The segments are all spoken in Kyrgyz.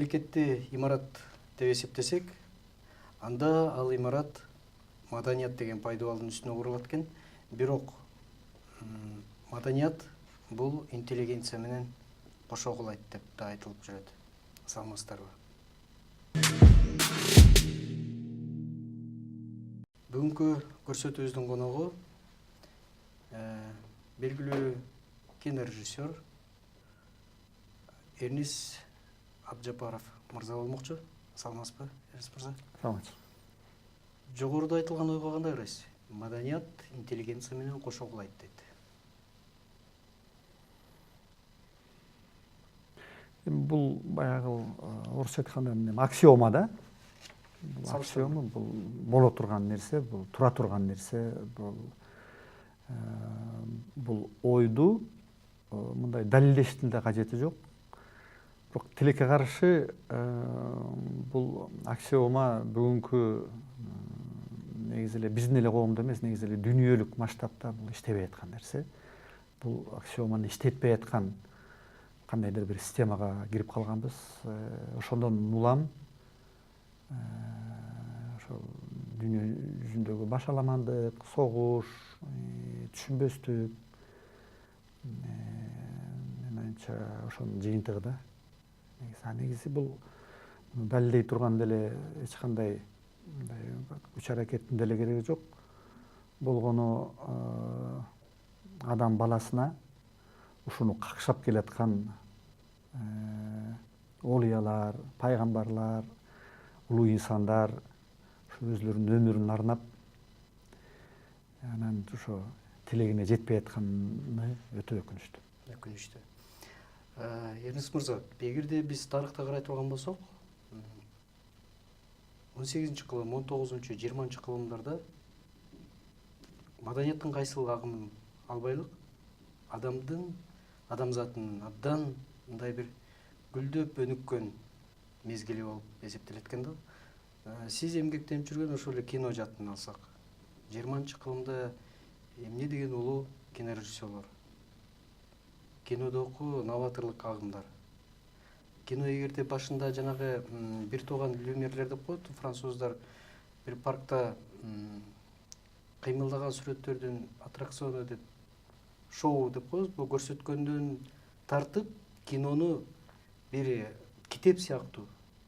мамлекетти имарат деп эсептесек, анда ал имарат маданият деген пайдабалдын үстүнө курулат экен. Бирок маданият бул интеллигенция менен кошо кулайт деп да айтылып жүрөт. Саламатсыздарбы? Бүгүнкү көрсөтүүбүздүн коногу белгилүү кинорежиссер Эрнис Абжапаров мырза болмокчу. Саламатсызбы, Эрнис мырза? Саламатсыз. Жогоруда айтылган ойго кандай карайсыз? Маданият интеллигенция менен кошо кулайт дейт. Бул баягы орусча айтканда аксиома да. Бул аксиома, бул боло турган нерсе, бул тура турган нерсе, бул ойду мындай далилдештин да кажети жок. Бирок тилекке каршы бул аксиома бүгүнкү негизи эле биздин эле коомдо эмес, негизи эле дүйнөлүк масштабта бул иштебей аткан нерсе. Бул аксиоманы иштетпей аткан кандайдыр бир системага кирип калганбыз. Ошондон улам ошол дүйнө жүзүндөгү башаламандык, согуш, түшүнбөстүк, менимче ошонун жыйынтыгы да. Негизи бул далилдей турган деле эч кандай күч аракеттин деле кереги жок. Болгону адам баласына ушуну какшап келаткан олуялар, пайгамбарлар, улуу инсандар өзлөрүнүн өмүрүн арнап, анан ошо тилегине жетпей атканы өтө өкүнүчтүү. Өкүнүчтүү. Эрнис мырза, эгерде биз тарыхта карай турган болсок, 18-кылым, 19-20 кылымдарда маданияттын кайсыл агымын албайлык, адамзаттын абдан мындай бир гүлдөп өнүккөн мезгили болуп эсептелет экен да. Сиз эмгектенип жүргөн ошол эле кино жаатын алсак, 20-кылымда эмне деген улуу кинорежиссерлор, кинодогу новаторлук агымдар. Кино эгерде башында жанагы бир тууган люмьерлер деп коет француздар, бир паркта кыймылдаган сүрөттөрдүн аттракциону деп, шоу деп коебуз, бул көрсөткөндөн тартып кинону бир китеп сыяктуу,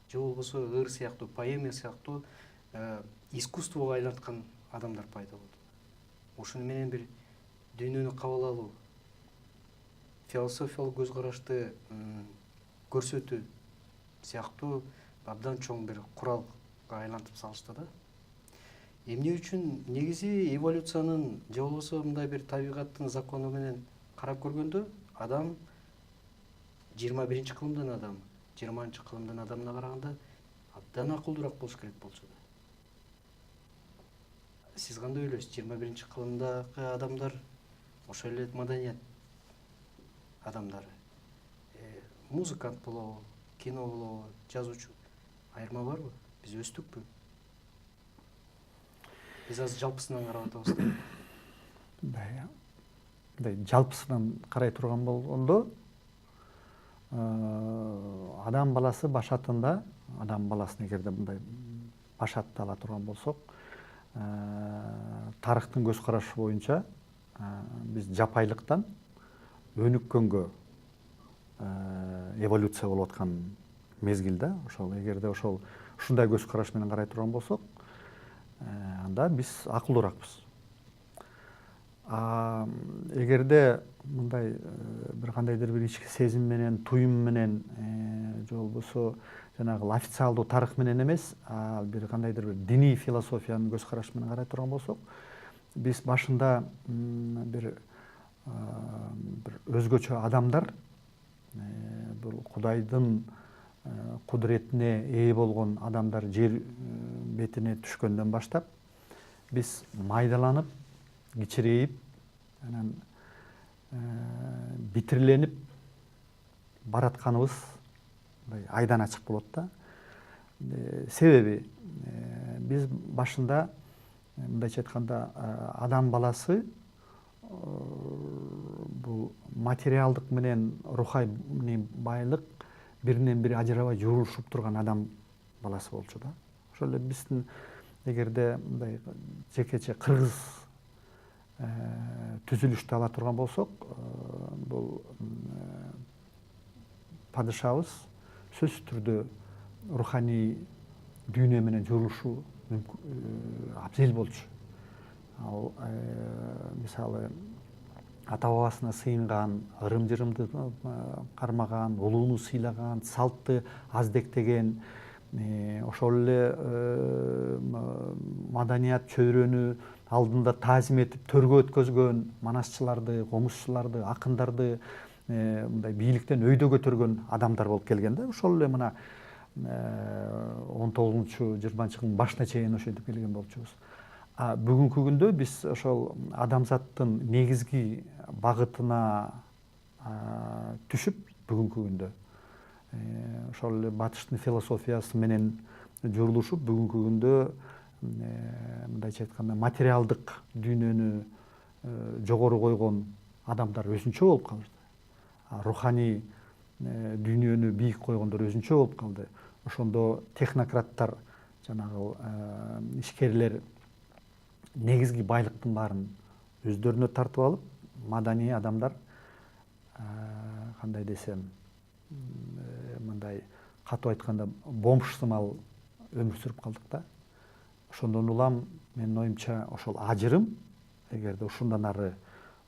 же болбосо ыр сыяктуу, поэма сыяктуу искусствого айланткан адамдар пайда болду. Ошону менен бир дүйнөнү кабыл алуу, философиялык көз карашты көрсөтүү сыяктуу абдан чоң бир куралга айлантып салышты да. Эмне үчүн негизи эволюциянын же болбосо мындай бир табигаттын закону менен карап көргөндө адам 21-кылымдын адамы 20-кылымдын адамына караганда абдан акылдуураак болуш керек болчу да. Сиз кандай ойлойсуз? 21-кылымдагы адамдар ошол эле маданият адамдары, музыкант болобу, кино болобу, жазуучу, айырма барбы? Биз өстүкпү? Биз азыр жалпысынан карап атабыз да. Мындай жалпысынан карай турган болгондо, адам баласы башатында, адам баласын эгерде мындай башатты ала турган болсок, тарыхтын көз карашы боюнча биз жапайлыктан өнүккөнгө эволюция болуп аткан мезгил да. Ошол эгерде ушундай көз караш менен карай турган болсок, анда биз акылдуураакпыз. Эгерде мындай бир кандайдыр бир ички сезим менен, туюм менен, же болбосо жанагы официалдуу тарых менен эмес, бир кандайдыр бир диний философиянын көз карашы менен карай турган болсок, биз башында бир өзгөчө адамдар, бул Кудайдын кудуретине ээ болгон адамдар жер бетине түшкөндөн баштап, биз майдаланып, кичирейип, анан битирленип баратканыбыз айдан ачык болот да. Себеби биз башында мындайча айтканда адам баласы бул материалдык менен руханий байлык биринен бири ажырабай журулушуп турган адам баласы болчу да. Ошол эле биздин эгерде мындай жекече кыргыз түзүлүштү ала турган болсок, бул падышабыз сөзсүз түрдө руханий дүйнө менен журулушу абзел болчу. Ал мисалы ата бабасына сыйынган, ырым-жырымды кармаган, улууну сыйлаган, салтты аздектеген, ошол эле маданият чөйрөнү алдында таазим этип төргө өткөзгөн манасчыларды, комузчуларды, акындарды мындай бийликтен өйдө көтөргөн адамдар болуп келген да. Ошол эле мына 19-20-чылдын башына чейин ошентип келген болчубуз. Бүгүнкү күндө биз ошол адамзаттын негизги багытына түшүп, бүгүнкү күндө ошол эле батыштын философиясы менен журулушуп, бүгүнкү күндө мындайча айтканда материалдык дүйнөнү жогору койгон адамдар өзүнчө болуп калды. Руханий дүйнөнү бийик койгондор өзүнчө болуп калды. Ошондо технократтар, жанагы ишкерлер негизги байлыктын баарын өздөрүнө тартып алып, маданий адамдар кандай десем, мындай катуу айтканда бомж-сымал өмүр сүрүп калдык да. Ошондон улам менин оюмча ошол ажырым эгерде ушундан ары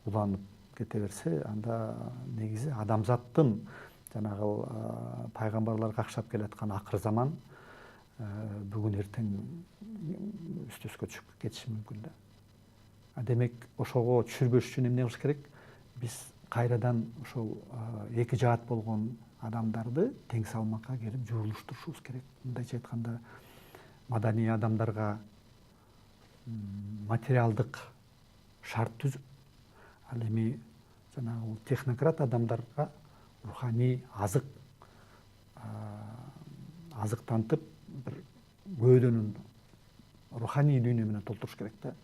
уланып кете берсе, анда негизи адамзаттын жанагы пайгамбарлар какшап келаткан акыр заман бүгүн эртең үстөскө түшүп кетиши мүмкүн да. Демек ошого түшүрбөш үчүн эмне кылыш керек? Биз кайрадан ошол эки жаат болгон адамдарды тең салмакка келип журулуштурушубуз керек. Мындайча айтканда маданий адамдарга материалдык шарт түзүп, ал эми жанагы технократ адамдарга руханий азыктантып, бир көөдөнүн руханий дүйнө менен толтуруш керек да.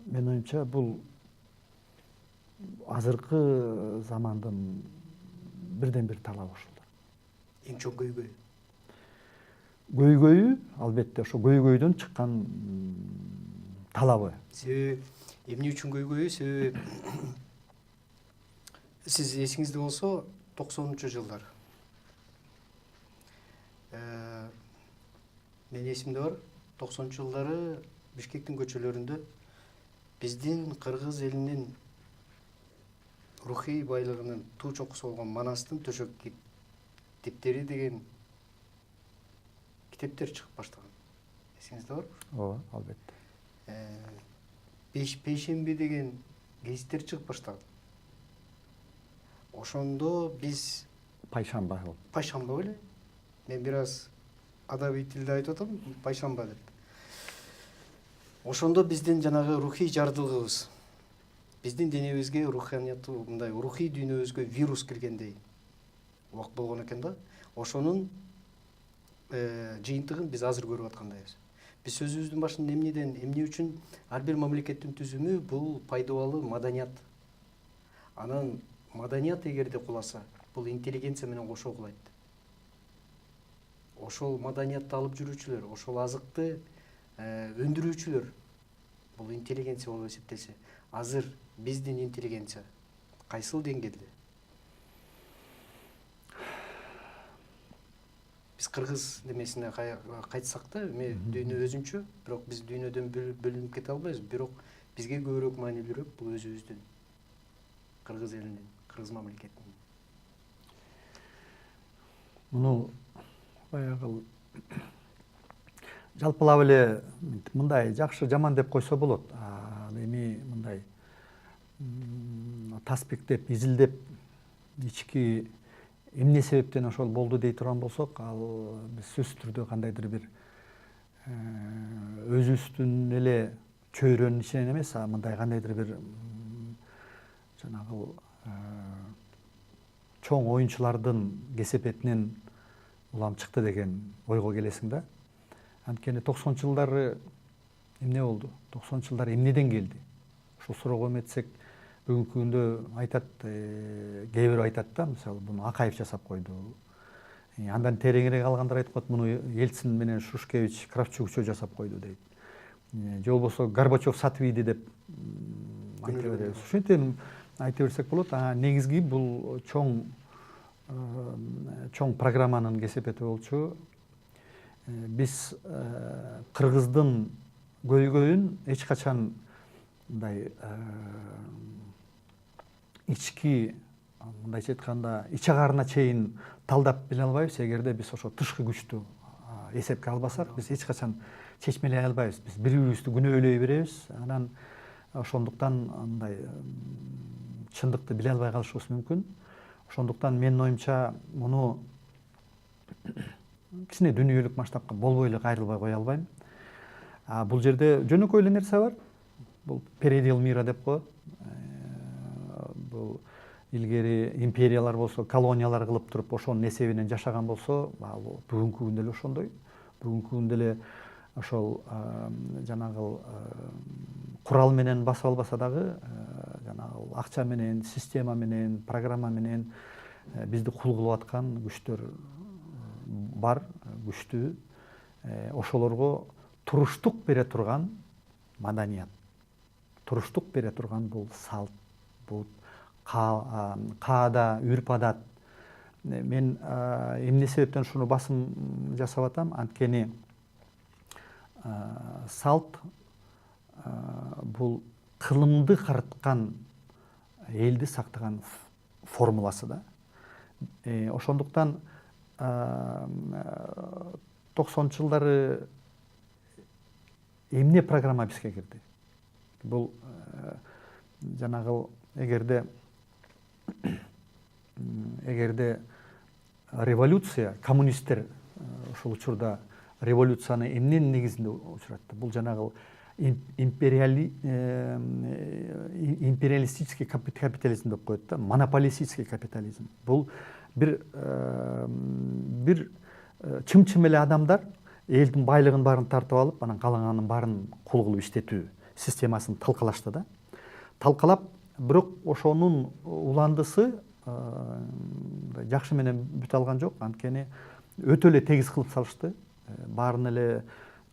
Менин оюмча бул азыркы замандын бирден бир талабы ушул. Эң чоң көйгөй. Көйгөйү албетте ошо көйгөйдөн чыккан талабы. Себеби эмне үчүн көйгөйү? Себеби сиз эсиңизде болсо 90-жылдар. Менин эсимде бар, 90-жылдары Бишкектин көчөлөрүндө биздин кыргыз элинин рухий байлыгынын туу чокусу болгон Манастын төшөк китептери деген китептер чыгып баштаган. Эсиңизде барбы? Ооба, албетте. Пейшемби деген гезиттер чыгып баштаган. Ошондо биз Пайшамба беле? Мен бир аз адабий тилде айтып атам, пайшамба деп. Ошондо биздин жанагы рухий жардылыгыбыз, биздин денебизге руханиятты, мындай рухий дүйнөбүзгө вирус киргендей убакыт болгон экен да. Ошонун жыйынтыгын биз азыр көрүп аткандайбыз. Биз сөзүбүздүн башында эмне үчүн ар бир мамлекеттин түзүмү бул пайдалуу маданият. Анан маданият эгерде куласа, бул интеллигенция менен кошо кулайт. Ошол маданиятты алып жүрүүчүлөр, ошол азыкты өндүрүүчүлөр бул интеллигенция болуп эсептелсе, азыр биздин интеллигенция кайсыл деңгээлде? Биз кыргыз немесине кайтсак да, дүйнө өзүнчө, бирок биз дүйнөдөн бөлүнүп кете албайбыз, бирок бизге көбүрөөк маанилүүрөөк бул өзүбүздүн кыргыз элинин, кыргыз мамлекетинин. Муну баягы жалпылап эле мындай жакшы жаман деп койсо болот. Эми мындай таспиктеп, изилдеп, ички эмне себептен ошол болду дей турган болсок, ал биз сөзсүз түрдө кандайдыр бир өзүбүздүн эле чөйрөнүн ичинен эмес, мындай кандайдыр бир жанагы чоң оюнчулардын кесепетинен улам чыкты деген ойго келесиң да. Анткени 90-жылдары эмне болду? 90-жылдар эмнеден келди? Ошол суроого эметсек, бүгүнкү күндө айтат, кээ бирөө айтат да, мисалы буну Акаев жасап койду. Андан тереңирээк алгандар айтып коет, муну Ельцин менен Шушкевич Кравчук жасап койду дейт. Же болбосо Горбачев сатып ийди деп айта беребиз. Ушинтип айта берсек болот. Негизги бул чоң программанын кесепети болчу. Биз кыргыздын көйгөйүн эч качан мындай ички, мындайча айтканда ич агарына чейин талдап биле албайбыз. Эгерде биз ошо тышкы күчтү эсепке албасак, биз эч качан чечмелей албайбыз. Биз бири бирибизди күнөөлөй беребиз. Анан ошондуктан мындай чындыкты биле албай калышыбыз мүмкүн. Ошондуктан менин оюмча муну кичине дүйнөлүк масштабка болбой эле кайрылбай кое албайм. Бул жерде жөнөкөй эле нерсе бар. Бул передел мира деп коет. Бул илгери империялар болсо, колониялар кылып туруп ошонун эсебинен жашаган болсо, бүгүнкү күндө эле ошондой. Бүгүнкү күндө эле ошол жанагы курал менен басып албаса дагы, жанагы акча менен, система менен, программа менен бизди кул кылып аткан күчтөр бар, күчтүү. Ошолорго туруштук бере турган маданият, туруштук бере турган бул салт, бул каада, үрп адат. Мен эмне себептен ушуну басым жасап атам? Анткени салт бул кылымды карыткан, элди сактаган формуласы да. Ошондуктан 90 жылдары эмне программа бизге кирди? Бул жанагы эгерде революция, коммунисттер ошол учурда революцияны эмненин негизинде учуратты? Бул жанагы империалистический капитализм деп коет да, монополистический капитализм. Бул бир чым-чым эле адамдар элдин байлыгын баарын тартып алып, анан калганын баарын кул кылып иштетүү системасын талкалашты да. Талкалап, бирок ошонун уландысы жакшы менен бүтө алган жок. Анткени өтө эле тегиз кылып салышты. Баарын эле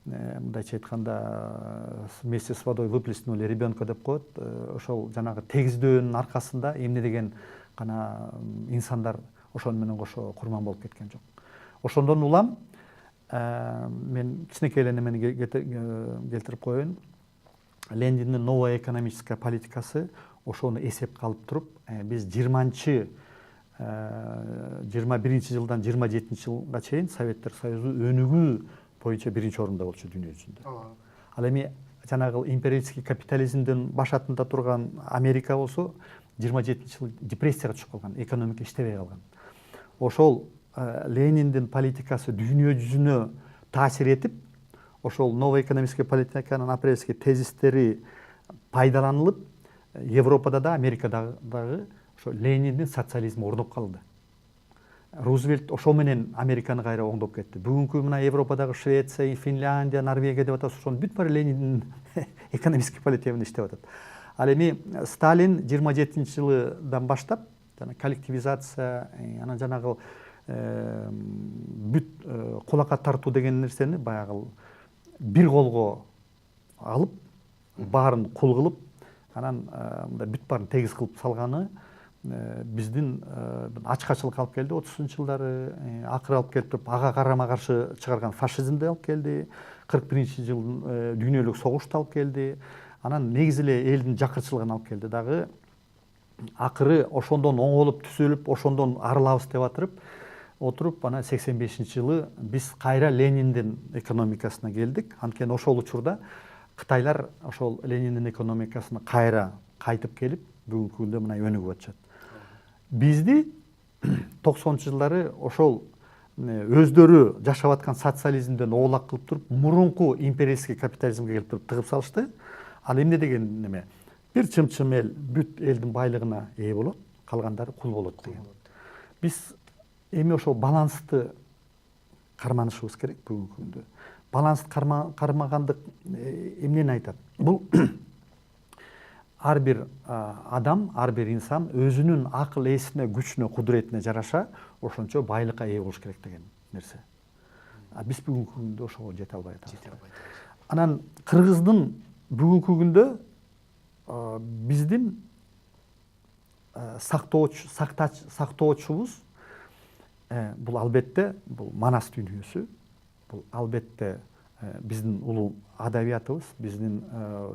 мындайча айтканда вместе с водой выплеснули ребенка деп коет. Ошол жанагы тегиздөөнүн аркасында эмне деген гана инсандар ошону менен кошо курман болуп кеткен жок. Ошондон улам мен кичинекей эле немени келтирип коеюн. Лениндин новая экономическая политикасы ошону эсепке алып туруп, биз 21 жылдан 27 жылга чейин Советтер Союзу өнүгүү боюнча биринчи орунда болчу дүйнө жүзүндө. Ал эми жанагы империалистский капитализмдин башатында турган Америка болсо 27 жыл депрессияга түшүп калган, экономика иштебей калган. Ошол Лениндин политикасы дүйнө жүзүнө таасир этип, ошол новая экономическая политиканын апрельский тезистери пайдаланылып, Европада да, Америкада дагы ошо Лениндин социализми орноп калды. Рузвельт ошол менен Американы кайра оңдоп кетти. Бүгүнкү мына Европадагы Швеция, Финляндия, Норвегия деп атат, ошонун бүт баары Лениндин экономический политика менен иштеп атат. Ал эми Сталин 27-жылдан баштап коллективизация, анан жанагы бүт кулакка тартуу деген нерсени баягы бир колго алып, баарын кул кылып, анан бүт баарын тегиз кылып салганы биздин ачкачылыкка алып келди 30-жылдары, акыры алып келип туруп, ага карама каршы чыгарган фашизмди алып келди, 41-жыл дүйнөлүк согушту алып келди, анан негизи эле элдин жакырчылыгын алып келди дагы. Акыры ошондон оңолуп түзөлүп, ошондон арылабыз деп отуруп, ана 85-жылы биз кайра Лениндин экономикасына келдик. Анткени ошол учурда Кытайлар ошол Лениндин экономикасына кайра кайтып келип, бүгүнкү күндө мына өнүгүп атышат. Бизди 90-жылдары ошол өздөрү жашап аткан социализмден оолак кылып туруп, мурунку империалистский капитализмге келип туруп тыгып салышты. Ал эмне деген неме? Бир чым-чым эл бүт элдин байлыгына ээ болот, калгандары кул болот деген. Биз эми ошол балансты карманышыбыз керек бүгүнкү күндө. Баланс кармагандык эмнени айтат? Бул ар бир адам, ар бир инсан өзүнүн акыл эсине, күчүнө, кудуретине жараша ошончо байлыкка ээ болуш керек деген нерсе. Биз бүгүнкү күндө ошого жете албай атабыз. Анан кыргыздын бүгүнкү күндө биздин сактоочубуз бул албетте бул Манас дүйнөсү, бул албетте биздин улуу адабиятыбыз, биздин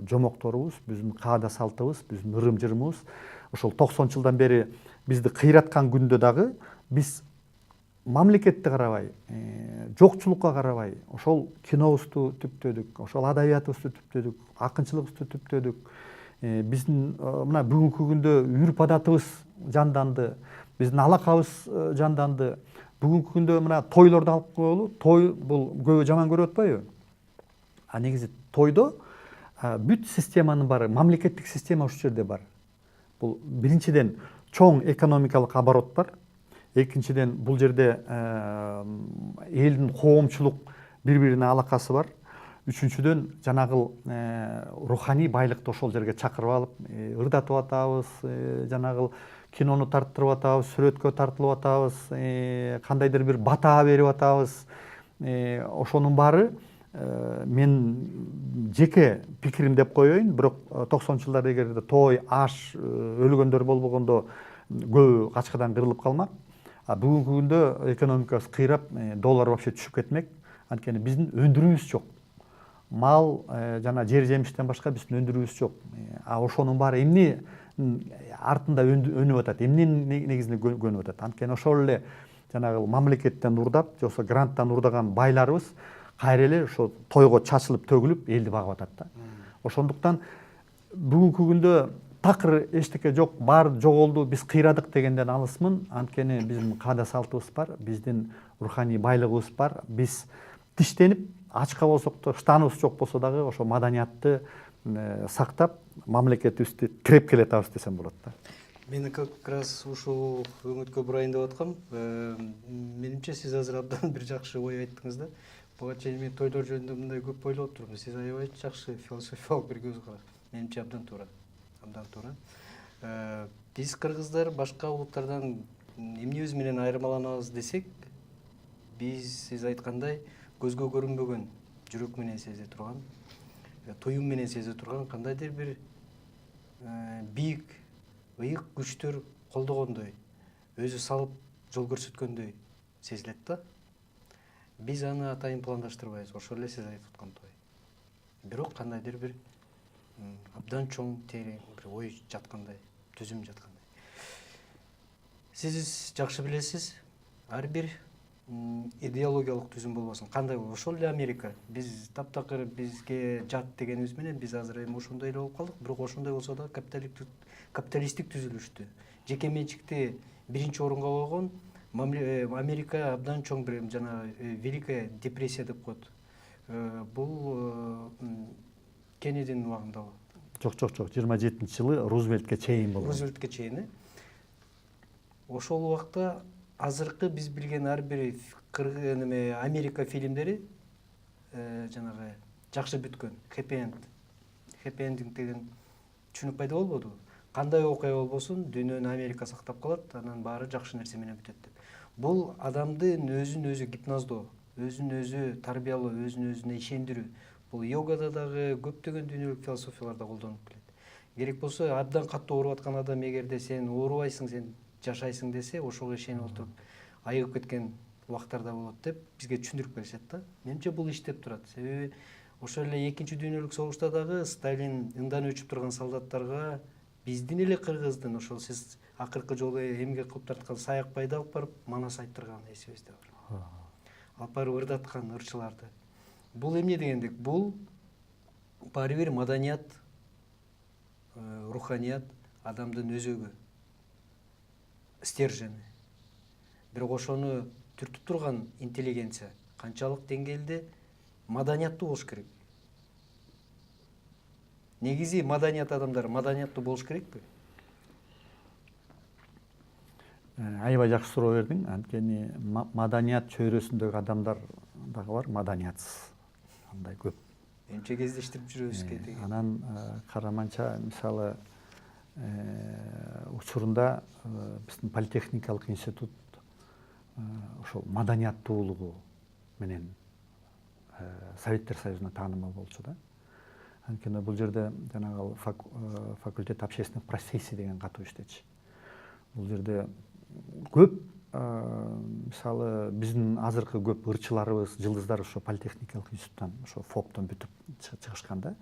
жомокторубуз, биздин каада салтыбыз, биздин ырым жырымыбыз. Ошол 90 жылдан бери бизди кыйраткан күндө дагы биз мамлекетти карабай, жокчулукка карабай, ошол кинобузду түптөдүк, ошол адабиятыбызды түптөдүк, акынчылыгыбызды түптөдүк. Биздин мына бүгүнкү күндө үрп адатыбыз жанданды, биздин алакабыз жанданды. Бүгүнкү күндө мына тойлорду алып коелу. Той бул көбү жаман көрүп атпайбы? Негизи тойдо бүт системанын баары, мамлекеттик система ушул жерде бар. Бул биринчиден чоң экономикалык оборот бар. Экинчиден бул жерде элдин коомчулук бири-бирине алакасы бар. Үчүнчүдөн жанагыл руханий байлыкты ошол жерге чакырып алып, ырдатып атабыз, жанагыл кинону тарттырып атабыз, сүрөткө тартылып атабыз, кандайдыр бир бата берип атабыз. Ошонун баары мен жеке пикирим деп коеюн, бирок 90-жылдарда эгерде той, аш, өлгөндөр болбогондо көбү качкадан кырылып калмак. Бүгүнкү күндө экономикабыз кыйрап, доллар вообще түшүп кетмек. Анткени биздин өндүрүүбүз жок. Мал жана жер жемиштен башка биздин өндүрүүбүз жок. Ошонун баары эмне артында өнүп атат, эмне негизинде көнүп атат. Анткени ошол эле жанагы мамлекеттен урдап, же болбосо гранттан урдаган байларыбыз кайра эле ошо тойго чачылып төгүлүп элди багып атат да. Ошондуктан бүгүнкү күндө такыр эчтеке жок, баары жоголду, биз кыйрадык дегенден алысмын. Анткени биздин каада салтыбыз бар, биздин руханий байлыгыбыз бар. Биз тиштенип, ачка болсок да, штаныбыз жок болсо дагы ошо маданиятты сактап, мамлекетибизди тиреп келатабыз десем болот да. Мен как раз ушул өңүткө бурайын деп аткам. Менимче сиз азыр абдан бир жакшы ой айттыңыз да. Буга чейин мен тойлор жөнүндө мындай көп ойлоп турмун. Сиз аябай жакшы философиялык бир көз караш. Менимче абдан туура. Абдан туура. Биз кыргыздар башка улуттардан эмнебиз менен айырмаланабыз десек, биз сиз айткандай көзгө көрүнбөгөн, жүрөк менен сезе турган, туюм менен сезе турган кандайдыр бир бийик, ыйык күчтөр колдогондой, өзү салып жол көрсөткөндөй сезилет да. Биз аны атайын пландаштырбайбыз, ошол эле сиз айтып аткан той. Бирок кандайдыр бир абдан чоң терең бир ой жаткандай, түзүм жаткандай. Сиз жакшы билесиз, ар бир идеологиялык түзүм болбосун кандай болот, ошол эле Америка. Биз таптакыр бизге жат дегенибиз менен биз азыр эми ошондой эле болуп калдык. Бирок ошондой болсо да капиталисттик түзүлүштү, жеке менчикти биринчи орунга койгон Америка абдан чоң бир жана Великая депрессия деп коет. Бул Кеннединин убагында болот. Жок, 27-жылы Рузвельтке чейин болгон. Рузвельтке чейин. Ошол убакта азыркы биз билген ар бир Америка фильмдери жанагы жакшы бүткөн, хэппи эндинг деген түшүнүк пайда болбодубу? Кандай окуя болбосун, дүйнөнү Америка сактап калат, анан баары жакшы нерсе менен бүтөт деп. Бул адамдын өзүн өзү гипноздоо, өзүн өзү тарбиялоо, өзүн өзүнө ишендирүү. Бул йогада дагы көптөгөн дүйнөлүк философияларда колдонуп келет. Керек болсо абдан катуу ооруп аткан адам эгерде сен оорубайсың, сен жашайсың десе, ошого ишенип отуруп айыгып кеткен убактарда болот деп бизге түшүндүрүп беришет да. Менимче бул иштеп турат. Себеби ошол эле экинчи дүйнөлүк согушта дагы Сталин ындан өчүп турган солдаттарга биздин эле кыргыздын ошол сиз акыркы жолу эмгек кылып тарткан Саякбайды алып барып Манас айттырган эсибизде бар. Алып барып ырдаткан ырчыларды. Бул эмне дегендик? Бул баары бир маданият, руханият, адамдын өзөгү, стержени. Бирок ошону түртүп турган интеллигенция канчалык деңгээлде маданияттуу болуш керек? Негизи маданият адамдар маданияттуу болуш керекпи? Аябай жакшы суроо бердиң. Анткени маданият чөйрөсүндөгү адамдар дагы бар, маданиятсыз. Андай көп. Эмче кездештирип жүрөбүз кетеги. Анан караманча мисалы учурунда биздин политехникалык институт ошол маданияттуулугу менен Советтер Союзуна таанымал болчу да. Анткени бул жерде жанагы факультет общественных профессий деген катуу иштечи. Бул жерде көп мисалы биздин азыркы көп ырчыларыбыз, жылдыздар ошо политехникалык институттан, ошо ФОПтон бүтүп чыгышкан да.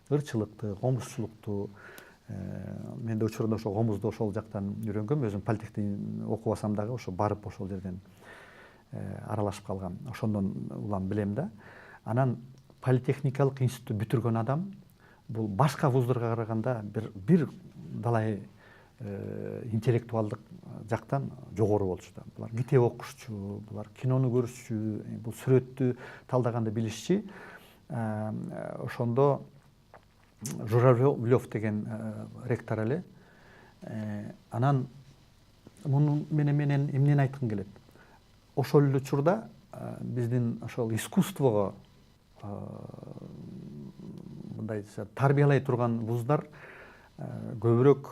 Ырчылыкты, комузчулукту, мен да учурунда ошо комузду ошол жактан үйрөнгөм. Өзүм политехти окуп алсам дагы ошо барып ошол жерден аралашып калгам. Ошондон улам билем да. Анан политехникалык институтту бүтүргөн адам бул башка вуздарга караганда бир далай интеллектуалдык жактан жогору болчу да. Булар китеп окушчу, булар кинону көрүшчү, бул сүрөттү талдаганды билишчи. Ошондо Журавлев деген ректор эле. Анан муну менен эмнени айткым келет? Ошол эле учурда биздин ошол искусствого мындай тарбиялай турган вуздар көбүрөөк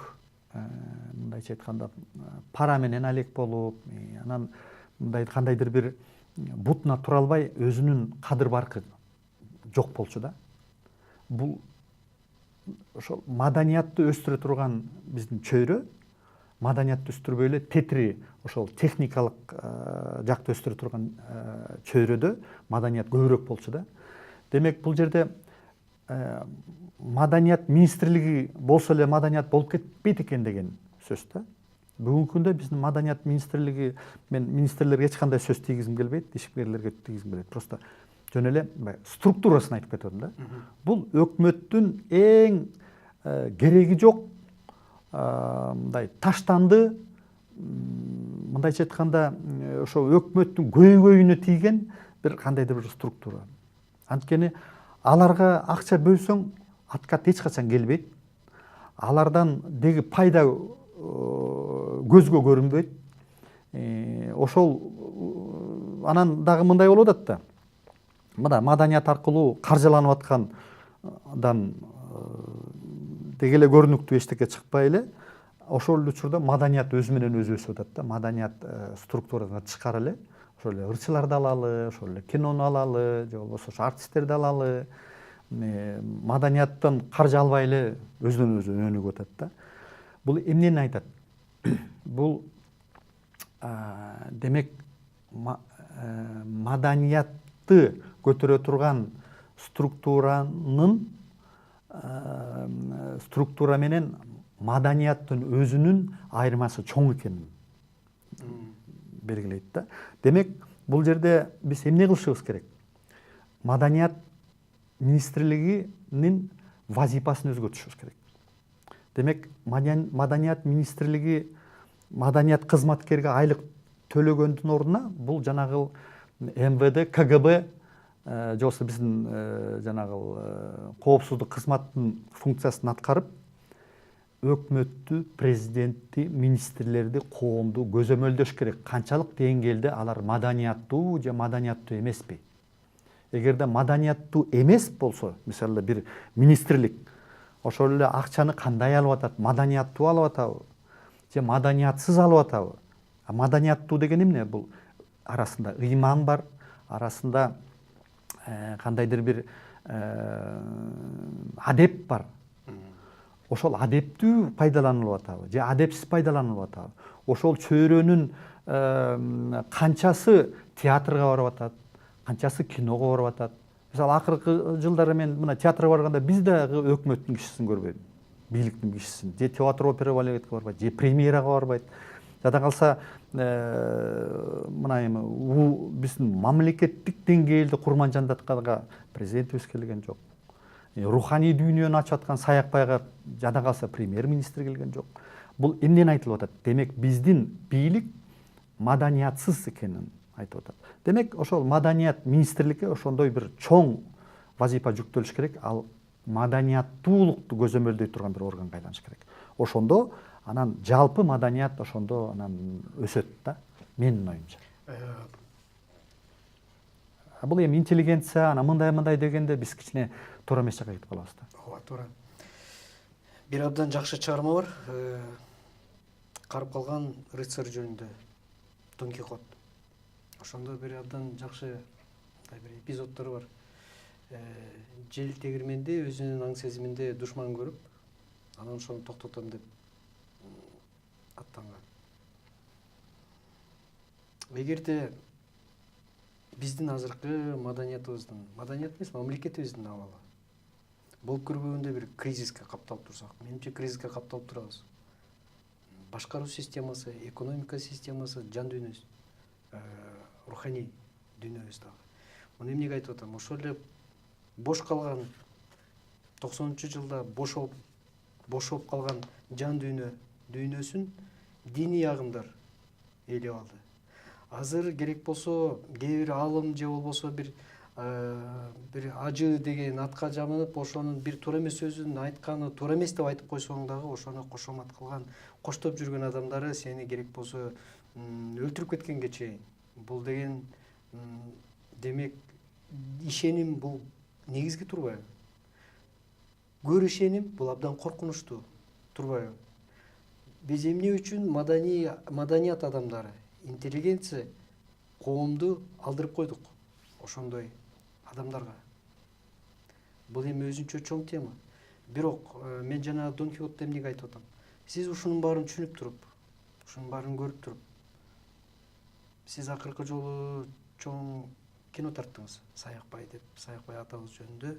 мындайча айтканда пара менен алек болуп, анан мындай кандайдыр бир бутуна тура албай өзүнүн кадыр баркы жок болчу да. Бул ошол маданиятты өстүрө турган биздин чөйрө, маданиятты өстүрбөй эле тетири ошол техникалык жакты өстүрө турган чөйрөдө маданият көбүрөөк болчу да. Демек бул жерде маданият министрлиги болсо эле маданият болуп кетпейт экен деген сөз да. Бүгүнкү күндө биздин маданият министрлиги, мен министрлерге эч кандай сөз тийгизим келбейт, ишкерлерге тийгизим келбейт. Просто жөн эле структурасын айтып кетем да. Бул өкмөттүн эң кереги жок, мындай таштанды, мындайча айтканда ошо өкмөттүн көйгөйүнө тийген бир кандайдыр бир структура. Анткени аларга акча бөлсөң аткат эч качан келбейт. Алардан деги пайда көзгө көрүнбөйт. Ошол анан дагы мындай болуп атат да. Мына маданият аркылуу каржыланып аткандан деги эле көрүнүктүү эчтеке чыкпай эле ошол учурда маданият өзү менен өзү өсүп атат да. Маданият структурага тышкары эле ошол эле ырчыларды алалы, ошол эле кинону алалы, же болбосо ошо артисттерди алалы, маданияттан каржы албай эле өзүнөн өзү өнүгүп атат да. Бул эмнени айтат? Бул демек маданиятты көтөрө турган структура менен маданияттын өзүнүн айырмасы чоң экенин белгилейт да. Демек бул жерде биз эмне кылышыбыз керек? Маданият министрлигинин вазипасын өзгөртүшүбүз керек. Демек маданият министрлиги маданият кызматкерге айлык төлөгөндүн ордуна бул жанагы МВД, КГБ же болбосо биздин жанагы коопсуздук кызматтын функциясын аткарып, өкмөттү, президентти, министрлерди, коомду көзөмөлдөш керек. Канчалык деңгээлде алар маданияттуу же маданияттуу эмеспи? Эгерде маданияттуу эмес болсо, мисалы бир министрлик ошол эле акчаны кандай алып атат? Маданияттуу алып атабы? Же маданиятсыз алып атабы? Маданияттуу деген эмне? Бул арасында ыйман бар, арасында кандайдыр бир адеп бар. Ошол адептүү пайдаланылып атабы же адепсиз пайдаланылып атабы? Ошол чөйрөнүн канчасы театрга барып атат, канчасы киного барып атат? Мисалы акыркы жылдары мен мына театрга барганда биз дагы өкмөттүн кишисин көрбөйм, бийликтин кишисин. Же театр опера балетке барбайт, же премьерага барбайт. Жада калса мына эми биздин мамлекеттик деңгээлде курманжандатканга президентибиз келген жок. Руханий дүйнөнү ачып аткан Саякбайга жада калса премьер-министр келген жок. Бул эмнени айтылып атат? Демек биздин бийлик маданиятсыз экенин айтып атат. Демек ошол маданият министрликке ошондой бир чоң вазипа жүктөлүш керек. Ал маданияттуулукту көзөмөлдөй турган бир органга айланыш керек. Ошондо анан жалпы маданият ошондо анан өсөт да, менин оюмча. Бул эми интеллигенция, анан мындай дегенде биз кичине туура эмес жакка кетип калабыз да. Ооба, туура. бир абдан жакшы чыгарма бар. Карып калган рыцарь жөнүндө, Дон Кихот. Ошондо бир абдан жакшы бир эпизоддору бар. Жел тегирменде өзүнүн аң сезиминде душман көрүп, анан ошону токтотом деп аттанган. Эгерде биздин азыркы маданиятыбыздын, маданият эмес, мамлекетибиздин абалы болуп көрбөгөндө бир кризиске капталып турсак, менимче кризиске капталып турабыз. Башкаруу системасы, экономика системасы, жан дүйнөбүз, руханий дүйнөбүз дагы. Муну эмнеге айтып атам? Ошол эле бош калган 90-жылда бошоп калган жан дүйнөсүн диний агымдар ээлеп алды. Азыр керек болсо кээ бир аалым же болбосо бир ажы деген атка жамынып, ошонун бир туура эмес сөзүн айтканы туура эмес деп айтып койсоң дагы, ошону кошомат кылган, коштоп жүргөн адамдары сени керек болсо өлтүрүп кеткенге чейин. Бул деген демек ишеним бул негизги турбайбы? Көр ишеним бул абдан коркунучтуу турбайбы? Биз эмне үчүн маданият адамдары, интеллигенция коомду алдырып койдук ошондой адамдарга? Бул эми өзүнчө чоң тема. Бирок мен жана Дон Кихотто эмнеге айтып атам? Сиз ушунун баарын түшүнүп туруп, ушунун баарын көрүп туруп, сиз акыркы жолу чоң кино тарттыңыз, Саякбай деп, Саякбай атабыз жөнүндө.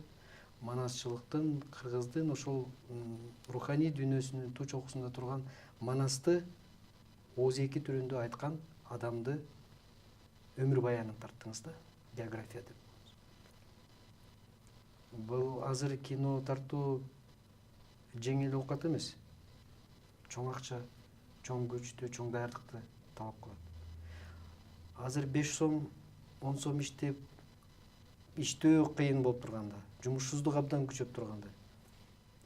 Манасчылыктын, кыргыздын ошол руханий дүйнөсүнүн туу чокусунда турган Манасты ооз-эки түрүндө айткан адамды өмүр баянын тарттыңыз да, биография деп. Бул азыр кино тартуу жеңил оокат эмес. Чоң акча, чоң күчтү, чоң даярдыкты талап кылат. Азыр 5 сом, 10 сом иштеп, иштөө кыйын болуп турганда, жумушсуздук абдан күчөп турганда,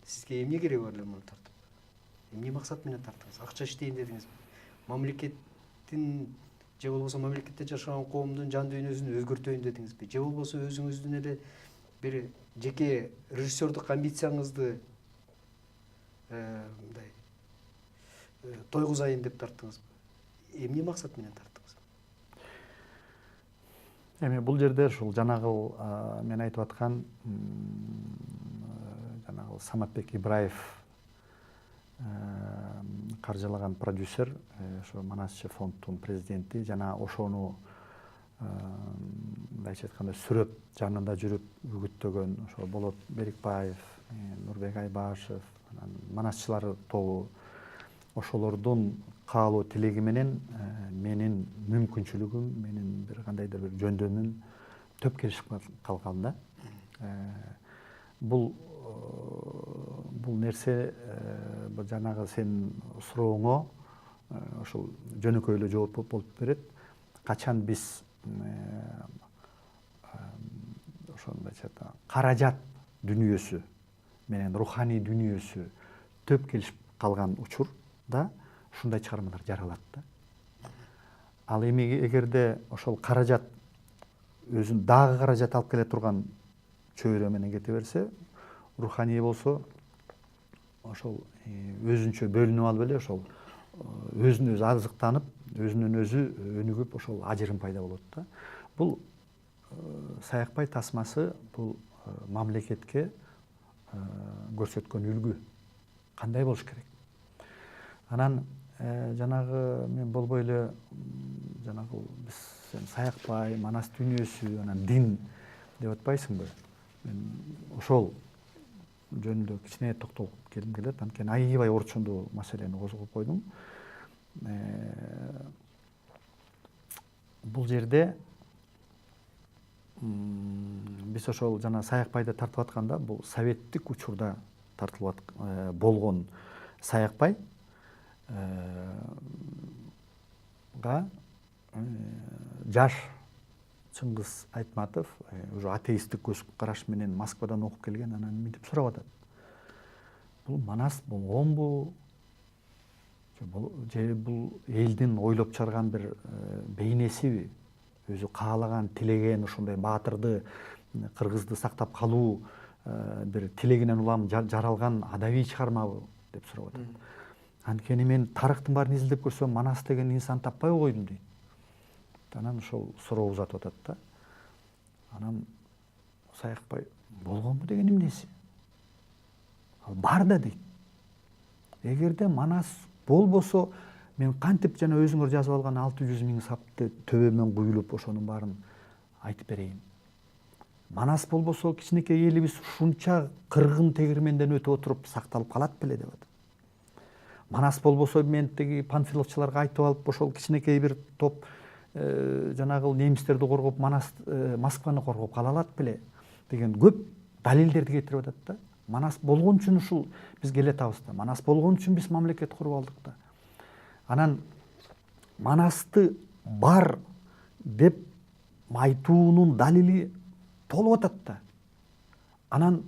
сизге эмне кереги бар эле муну тартып? Эмне максат менен тарттыңыз? Акча иштейин дедиңизби? Мамлекеттин же болбосо мамлекетте жашаган коомдун жан дүйнөсүн өзгөртөйүн дедиңизби? Же болбосо өзүңүздүн эле бир жеке режиссердук амбицияңызды мындай тойгузайын деп тарттыңызбы? Эмне максат менен тарттыңыз? Эми бул жерде ушул жанагы мен айтып аткан жанагы Саматбек Ибраев каржылаган продюсер, ошо Манасчы фонддун президенти, жана ошону мындайча айтканда сүрөт жанында жүрүп үгүттөгөн ошо Болот Берикбаев, Нурбек Айбашев, анан Манасчылар тобу, ошолордун каалоо тилеги менен менин мүмкүнчүлүгүм, менин бир кандайдыр бир жөндөмүм төп келишип калган да. Бул нерсе жанагы сенин сурооңо ошол жөнөкөй эле жооп болуп берет. Качан биз ошондойча каражат дүнүйөсү менен руханий дүнүйөсү төп келишип калган учурда ушундай чыгармалар жаралат да. Ал эми эгерде ошол каражат өзүн дагы каражат алып келе турган чөйрө менен кете берсе, руханий болсо ошол өзүнчө бөлүнүп алып эле ошол өзүн өзү азыктанып, өзүнөн өзү өнүгүп ошол ажырым пайда болот да. Бул Саякбай тасмасы бул мамлекетке көрсөткөн үлгү. Кандай болуш керек? Анан жанагы мен болбой эле жанагы биз Саякбай, Манас дүнүйөсү, анан дин деп атпайсыңбы? Мен ошол жөнүндө кичине токтолуп келгим келет. Анткени аябай орчундуу маселени козгоп койдуң. Бул жерде биз ошол жана Саякбайды тартып атканда, бул советтик учурда тартылып болгон Саякбай жаш Чыңгыз Айтматов уже атеисттик көз караш менен Москвадан окуп келген, анан мынтип сурап атат. Бул Манас болгонбу? Же бул элдин ойлоп чыгарган бир бейнесиби? Өзү каалаган, тилеген ушундай баатырды, кыргызды сактап калуу бир тилегинен улам жаралган адабий чыгармабы? деп сурап атат. Анткени мен тарыхтын баарын изилдеп көрсөм Манас деген инсан таппай койдум дейт. Анан ошол суроо узатып атат да. Анан Саякбай болгонбу деген эмнеси? Ал бар да дейт. Эгерде Манас болбосо мен кантип жана өзүңөр жазып алган 600 000 сапты төбөмөн куюлуп ошонун баарын айтып берейин. Манас болбосо кичинекей элибиз ушунча кыргын тегирменден өтүп отуруп сакталып калат беле деп атат. Манас болбосо мен тиги панфиловчуларга айтып алып ошол кичинекей бир топ жанагы немистерди коргоп Москваны коргоп кала алат беле деген көп далилдерди кетирип атат да. Манас болгон үчүн ушул биз келе атабыз да. Манас болгон үчүн биз мамлекет куруп алдык да. Анан Манасты бар деп айтуунун далили толуп атат да. Анан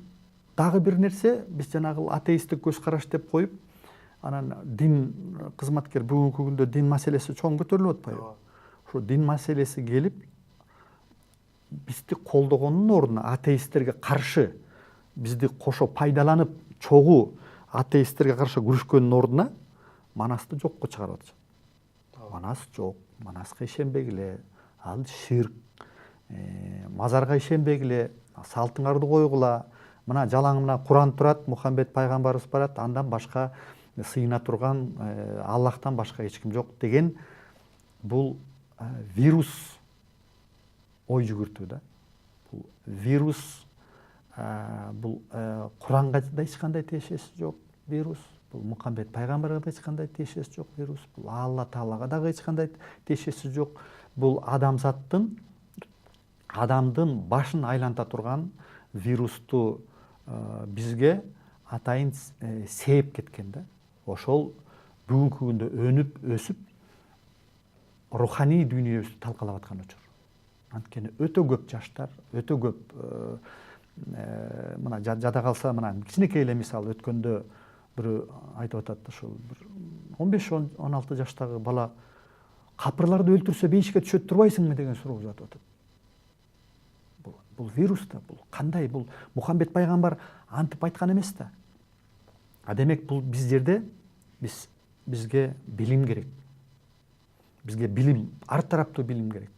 дагы бир нерсе, биз жанагы атеисттик көз караш деп коюп, анан дин кызматкер бүгүнкү күндө дин маселеси чоң көтөрүлүп атпайбы? Ошо дин маселеси келип бизди колдогондун ордуна атеисттерге каршы бизди кошо пайдаланып чогуу атеисттерге каршы күрөшкөндүн ордуна Манасты жокко чыгарып атышат. Манас жок, Манаска ишенбегиле, ал ширк, мазарга ишенбегиле, салтыңарды койгула, мына жалаңына Куран турат, Мухаммед пайгамбарыбыз барат, андан башка сыйына турган Аллахтан башка эч ким жок деген бул вирус ой жүгүртүү да. Бул вирус бул Куранга да эч кандай тиешеси жок вирус. Бул Мухаммед пайгамбарга да эч кандай тиешеси жок вирус. Бул Алла Таалага дагы эч кандай тиешеси жок. Бул адамдын башын айланта турган вирусту бизге атайын сээп кеткен да. Ошол бүгүнкү күндө өнүп өсүп руханий дүйнөбүздү талкалап аткан учур. Анткени өтө көп жаштар, өтө көп мына жада калса мына кичинекей эле мисал өткөндө бирөө айтып атат, ошол бир 15-16 жаштагы бала капырларды өлтүрсө бейишке түшөт турбайсыңбы деген суроо узатып атат. Бул вирус да, бул кандай? Бул Мухаммед пайгамбар антип айткан эмес да. Демек бул биз жерде бизге билим керек. Бизге билим, ар тараптуу билим керек.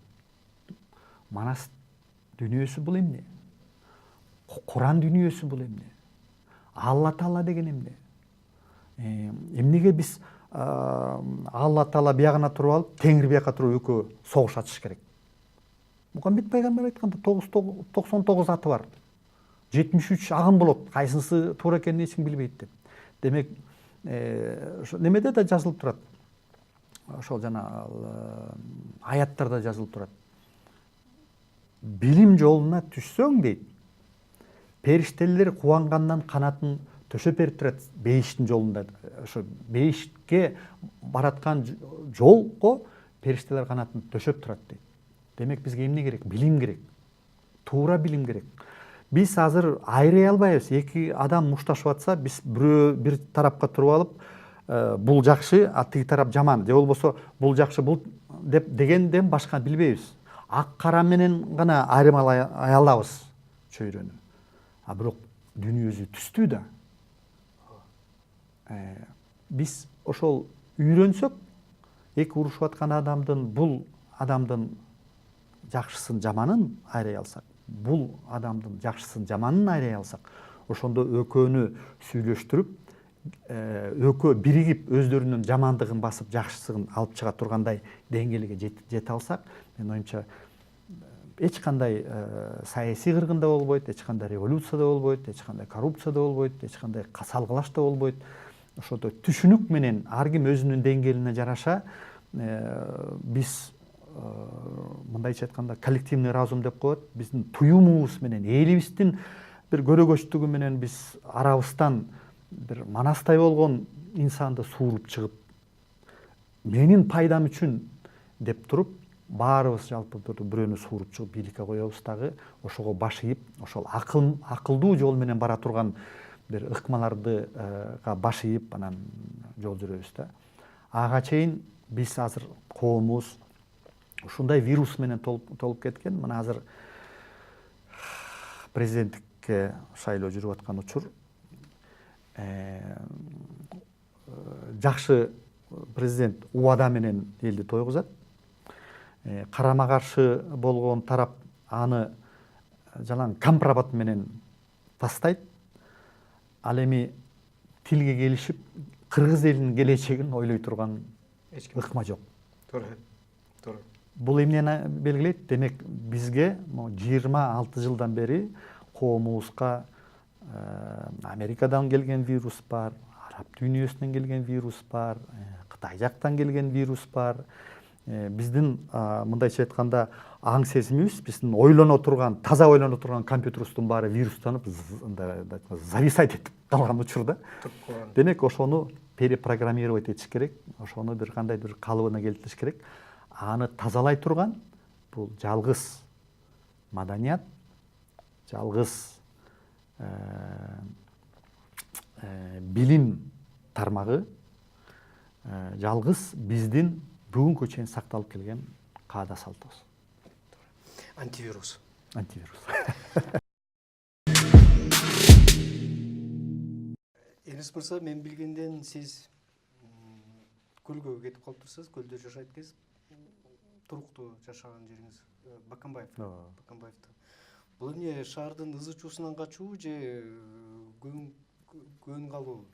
Манас дүйнөсү бул эмне? Куран дүйнөсү бул эмне? Алла Таала деген эмне? Эмнеге биз Алла Таала биягына туруп алып, Теңир бияка туруп экөө согуш ачыш керек? Мухаммед пайгамбар айтканда 99 аты бар. 73 агым болот. Кайсынысы туура экенин эч ким билбейт деп. Демек, немеде да жазылып турат. Ошол жана аяттарда жазылып турат. Билим жолуна түшсөң дейт, периштелер кубангандан канатын төшөп берип турат бейиштин жолунда. Ошо бейишке бараткан жолго периштелер канатын төшөп турат дейт. Демек бизге эмне керек? Билим керек. Туура билим керек. Биз азыр айрый албайбыз. Эки адам мушташып атса, биз бирөө бир тарапка туруп алып, бул жакшы, а тиги тарап жаман, же болбосо бул жакшы, бул деп дегенден башка билбейбиз. Ак кара менен гана айырмалай алабыз чөйрөнү. А бирок дүйнөбүз түстүү да. Биз ошол үйрөнсөк, эки урушуп аткан адамдын бул адамдын жакшысын жаманын айрай алсак, бул адамдын жакшысын жаманын айрай алсак, ошондо экөөнү сүйлөштүрүп, экөө биригип өздөрүнүн жамандыгын басып жакшысын алып чыга тургандай деңгээлге жете алсак, менин оюмча эч кандай саясий кыргын да болбойт, эч кандай революция да болбойт, эч кандай коррупция да болбойт, эч кандай салгылаш да болбойт. Ошондо түшүнүк менен ар ким өзүнүн деңгээлине жараша биз мындайча айтканда коллективный разум деп коет, биздин туюмубуз менен, элибиздин бир көрөгөчтүгү менен биз арабыздан бир Манастай болгон инсанды сууруп чыгып, менин пайдам үчүн деп туруп, баарыбыз жалпы бирөөнү сууруп чыгып бийликке коебуз дагы, ошого баш ийип, ошол акылдуу жол менен бара турган бир ыкмаларга баш ийип, анан жол жүрөбүз да. Ага чейин биз азыр коомубуз ушундай вирус менен толуп кеткен. Мына азыр президенттикке шайлоо жүрүп аткан учур. жакшы президент убада менен элди тойгузат. Карама каршы болгон тарап аны жалаң компромат менен тастайт. Ал эми тилге келишип кыргыз элинин келечегин ойлой турган ыкма жок. Туура. Бул эмнени белгилейт? Демек бизге 26 жылдан бери коомубузга Америкадан келген вирус бар, араб дүйнөсүнөн келген вирус бар, Кытай жактан келген вирус бар. Биздин мындайча айтканда аң сезимибиз, биздин таза ойлоно турган компьютерибиздин баары вирустанып, зависать этип калган учурда. Демек ошону перепрограммировать этиш керек, ошону бир кандайдыр калыбына келтириш керек. Аны тазалай турган бул жалгыз маданият, жалгыз билим тармагы, жалгыз биздин бүгүнкү чейин сакталып келген каада салтыбыз. Антивирус. Энис мырза, мен билгенден сиз көлгө кетип калыптырсыз, көлдө жашайт экенсиз. Туруктуу жашаган жериңиз Баканбаевда. Бул эмне шаардын ызы чуусунан качуу же көн калуу?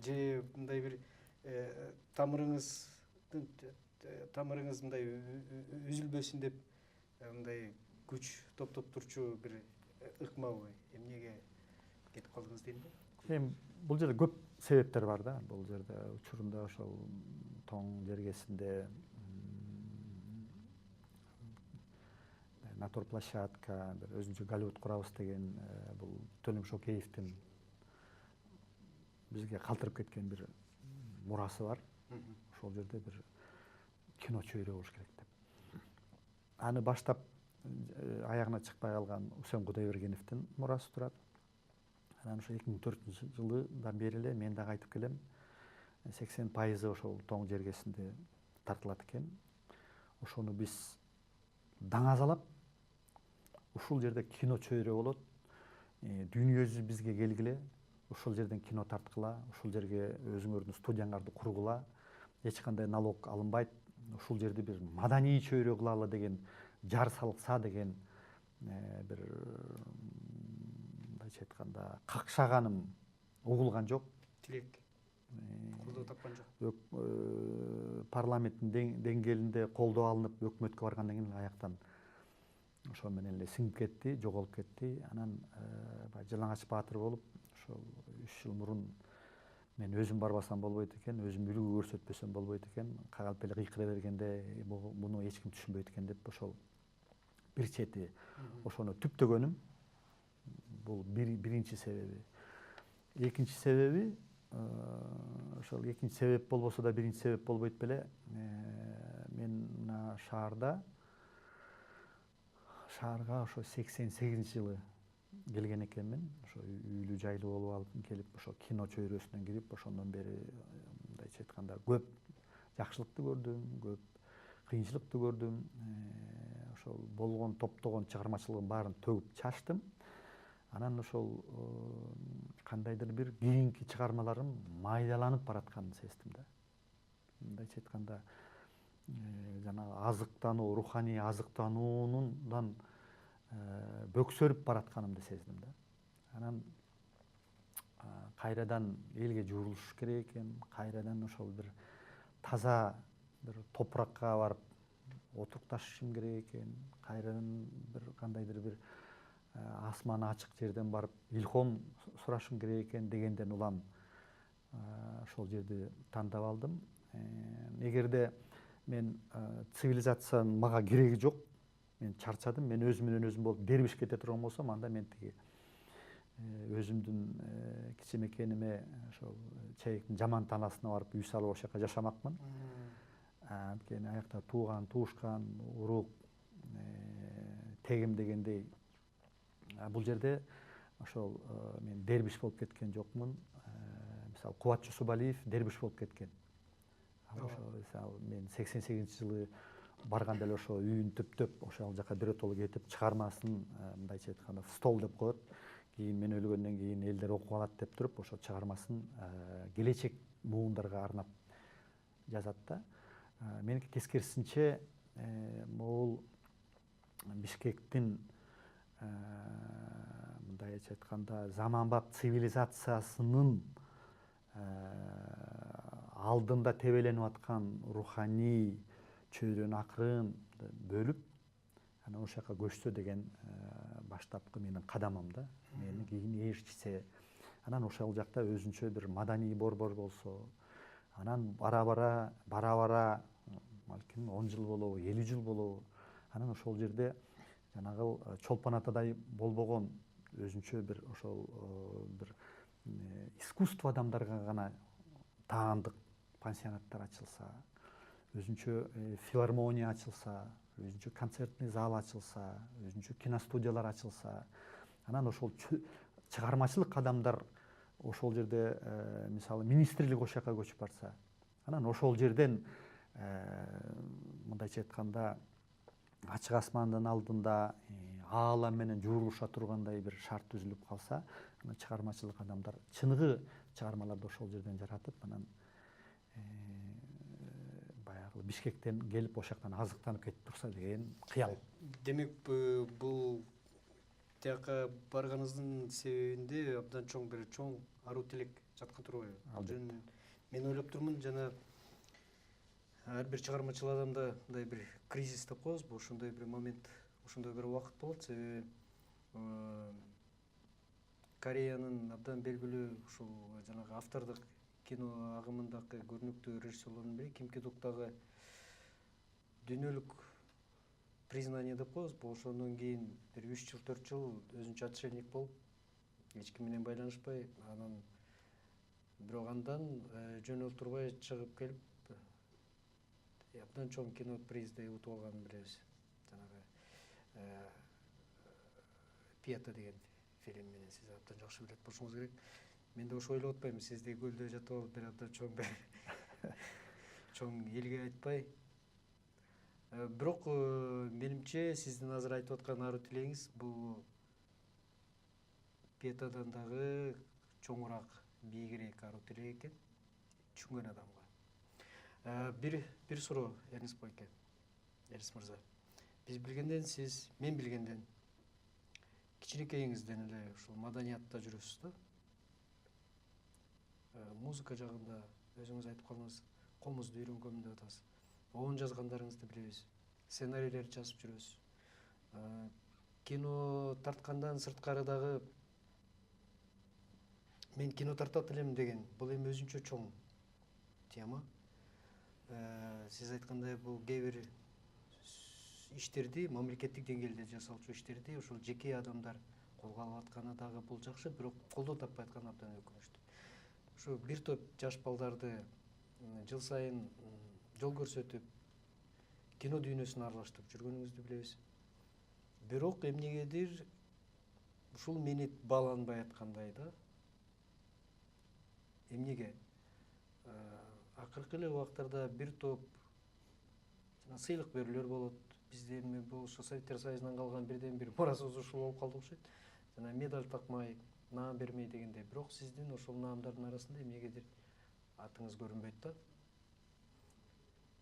Же мындай бир тамырыңыз мындай үзүлбөсүн деп мындай күч топтоп турчу бир ыкмабы? Эмнеге кетип калдыңыз дейм да? Эми бул жерде көп себептер бар да. Бул жерде учурунда ошол тоң жергесинде натурплощадка, бир өзүнчө Голливуд курабыз деген бул Төлөм Шокеевдин бизге калтырып кеткен бир мурасы бар. Ошол жерде бир кино чөйрө болуш керек деп. Аны баштап аягына чыкпай калган Усен Кудайбергеновдин мурасы турат. Анан ошо 2004-жылдан бери эле мен дагы айтып келем, 80% ошол тоң жергесинде тартылат экен. Ошону биз даңазалап, ушул жерде кино чөйрө болот, дүйнө жүзү бизге келгиле, ушул жерден кино тарткыла, ушул жерге өзүңөрдүн студияңарды кургула, эч кандай налог алынбайт, ушул жерди бир маданий чөйрө кылалы деген, жар салса деген бир мындайча айтканда какшаганым угулган жок. Тилек колдоо тапкан жок. Парламенттин деңгээлинде колдоо алынып, өкмөткө баргандан кийин аяктан ошо менен эле сиңип кетти, жоголуп кетти. Анан Жалаңач Баатыр болуп, ошол 3 жыл мурун мен өзүм барбасам болбойт экен, өзүм үлгү көрсөтпөсөм болбойт экен, кагалып эле кыйкыра бергенде муну эч ким түшүнбөйт экен деп ошол бир чети ошону түптөгөнүм. Бул биринчи себеби. Экинчи себеби, ошол экинчи себеп болбосо да биринчи себеп болбойт беле. Мен мына шаарга ошо 88-жылы келген экенмин. Ошо үйлүү жайлуу болуп алып келип, ошо кино чөйрөсүнөн кирип, ошондон бери мындайча айтканда көп жакшылыкты көрдүм, көп кыйынчылыкты көрдүм. Ошол болгон топтогон чыгармачылыгын баарын төгүп чачтым. Анан ошол кандайдыр бир кийинки чыгармаларым майдаланып баратканын сездим да. Мындайча айтканда жанагы азыктануу, руханий азыктануунан бөксөрүп баратканымды сездим да. Анан кайрадан элге журулуш керек экен, кайрадан ошол бир таза бир топуракка барып отурукташышым керек экен, кайрадан бир кандайдыр бир асманы ачык жерден барып илхом сурашым керек экен дегенден улам ошол жерди тандап алдым. Эгерде мен цивилизациянын мага кереги жок, мен чарчадым, мен өзүм менен өзүм болуп дербиш кете турган болсом, анда мен тиги өзүмдүн кичинекениме ошол чейектин жаман таанасына барып үй салып ошол жака жашамакмын. Анткени аякта тууган, туушкан, урук, тегим дегендей. Бул жерде ошол мен дербиш болуп кеткен жокмун. Мисалы Кубат Жусупалиев дербиш болуп кеткен. Ошо мен 88-жылы барганда эле ошо үйүн түптөп, ошол жака биротоло кетип, чыгармасын мындайча айтканда стол деп коет, кийин мен өлгөндөн кийин элдер окуп алат деп туруп ошо чыгармасын келечек муундарга арнап жазат да. Меники тескерисинче могул Бишкектин мындайча айтканда заманбап цивилизациясынын алдында тебеленип аткан руханий чөйрөнү акырын бөлүп анан ошол жака көчсө деген баштапкы менин кадамым да. Мени кийин ээрчисе, анан ошол жакта өзүнчө бир маданий борбор болсо, анан бара бара балким 10 жыл болобу, 50 жыл болобу, анан ошол жерде жанагы Чолпон атадай болбогон өзүнчө бир ошол бир искусство адамдарга гана таандык пансионаттар ачылса, өзүнчө филармония ачылса, өзүнчө концертный зал ачылса, өзүнчө киностудиялар ачылса, анан ошол чыгармачылык адамдар ошол жерде мисалы министрлик ошол жака көчүп барса, анан ошол жерден мындайча айтканда ачык асмандын алдында аалам менен жуурулуша тургандай бир шарт түзүлүп калса, анан чыгармачылык адамдар чыныгы чыгармаларды ошол жерден жаратып, анан баягы Бишкектен келип ошол жактан азыктанып кетип турса деген кыял. Демек бул тияка барганыңыздын себебинде абдан чоң бир чоң аруу тилек жаткан турбайбы? Жөн мен ойлоп турмун, жана ар бир чыгармачыл адамда мындай бир кризис деп коебузбу, ошондой бир момент, ошондой бир убакыт болот. Себеби Кореянын абдан белгилүү ушул жанагы автордук кино агымындагы көрүнүктүү режиссерлордун бири Ким Ки Дуктагы дүйнөлүк признание деп коебузбу, ошондон кийин бир 3 жыл 4 жыл өзүнчө отшельник болуп, эч ким менен байланышпай, анан бирок андан жөнөлтүрбай чыгып келип абдан чоң кино призди утуп алганын билебиз. Жанагы Пьета деген фильм менен сиз абдан жакшы билет болушуңуз керек. Мен да ошо ойлоп атпайм, сизди көлдө жатып алып бир абдан чоң чоң элге айтпай. Бирок менимче сиздин азыр айтып аткан аруу тилегиңиз бул Пьетадан дагы чоңураак, бийигирээк аруу тилек экен, түшүнгөн адамга. Бир суроо, Эрнис байке, Эрнис мырза. Биз билгенден сиз, мен билгенден кичинекейиңизден эле ушул маданиятта жүрөсүз да. Музыка жагында өзүңүз айтып калдыңыз, комузду үйрөнгөм деп атасыз. Оон жазгандарыңызды билебиз. Сценарийлерди жазып жүрөсүз. Кино тарткандан сырткары дагы мен кино тартат элем деген бул эми өзүнчө чоң тема. Сиз айткандай бул кээ бир иштерди мамлекеттик деңгээлде жасалчу иштерди ошол жеке адамдар колго алып атканы дагы бул жакшы, бирок колдоо таппай атканы абдан өкүнүчтүү. Ушу бир топ жаш балдарды жыл сайын жол көрсөтүп, кино дүйнөсүнө аралаштырып жүргөнүңүздү билебиз. Бирок эмнегедир ушул мени бааланбай аткандай да. Эмнеге? Акыркы эле убактарда бир топ сыйлык берүүлөр болот. Бизде эми болсо Советтер Союзунан калган бирден бир мурасыбыз ушул болуп калды окшойт. Жана медаль такмай, наам бермей дегендей. Бирок сиздин ошол наамдардын арасында эмнегедир атыңыз көрүнбөйт да.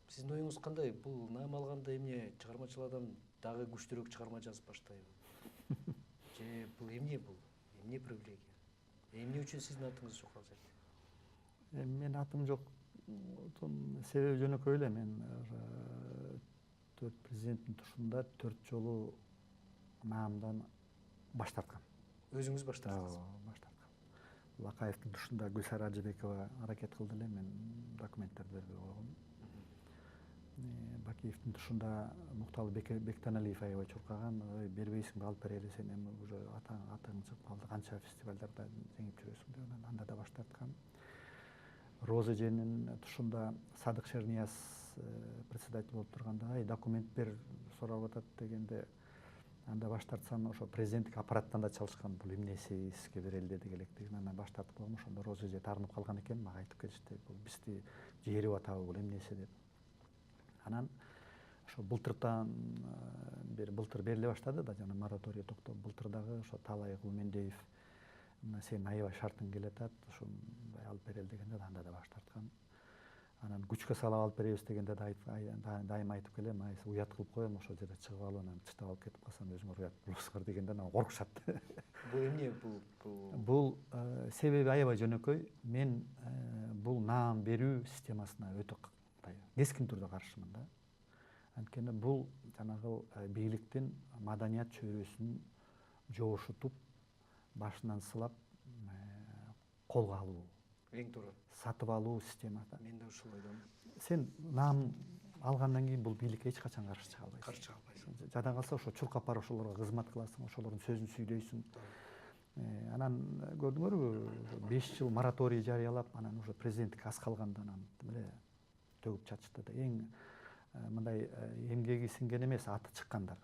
Сиздин оюңуз кандай? Бул наам алганда эмне чыгармачыл адам дагы күчтүүрөөк чыгарма жазып баштайбы? Же бул эмне бул? Эмне привилегия? Эмне үчүн сиздин атыңыз жок ал жерде? Менин атым жок. Себеби жөнөкөй эле. Мен 4 президенттин тушунда 4 жолу наамдан баш тарткам. Өзүңүз баш тарттыңыз? Баш тарткам. Лакаевдин тушунда Гүлсара Ажыбекова аракет кылды эле, мен документтерди бербей койгом. Бакиевдин тушунда Мукталы Бектаналиев аябай чуркаган, бербейсиңби, алып берели, сен эми уже атаң чыгып калды, канча фестивалдарда жеңип жүрөсүң деп, анан анда да баш тарткам. Роза эженин тушунда Садык Шернияз председатель болуп турганда, документ бер сурап атат дегенде, анда баш тартсам, ошо президенттик аппараттан да чалышкан, бул эмне сизге берели деди элек деген, анан баш тартып койгом. Ошондо Роза эже таарынып калган экен, мага айтып келишти, бул бизди жээрип атабы, бул эмнеси деп. Анан ошо былтыртан бери, былтыр бериле баштады да, жана мораторий токтоп, былтыр дагы ошо Таалай Кулмендиев мына сенин аябай шартың келатат, ушундай алып берели дегенде анда да баш тарткан. Анан күчкө салып алып беребиз дегенде дайыма айтып келем, сиз уят кылып коем, ошол жерде чыгып алып анан чытап алып кетип калсам өзүңөр уят болосуңар дегенде анан коркушат. Бул эмне Бул себеби аябай жөнөкөй. Мен бул наам берүү системасына өтө кескин түрдө каршымын да. Анткени бул жанагы бийликтин маданият чөйрөсүн жобушутуп, башынан сылап колго алуу, эң туура сатып алуу система да. мен да ушул ойдомун. Сен наам алгандан кийин бул бийликке эч качан каршы чыга албайсың. Каршы чыга албайсың. Жада калса ошо чуркап барып ошолорго кызмат кыласың, ошолордун сөзүн сүйдөйсүң. Анан көрдүңөрбү, 5 жыл мораторий жарыялап, анан уже президенттикке аз калганда анан эле төгүп чачты да. Эң мындай эмгеги сиңген эмес, аты чыккандар.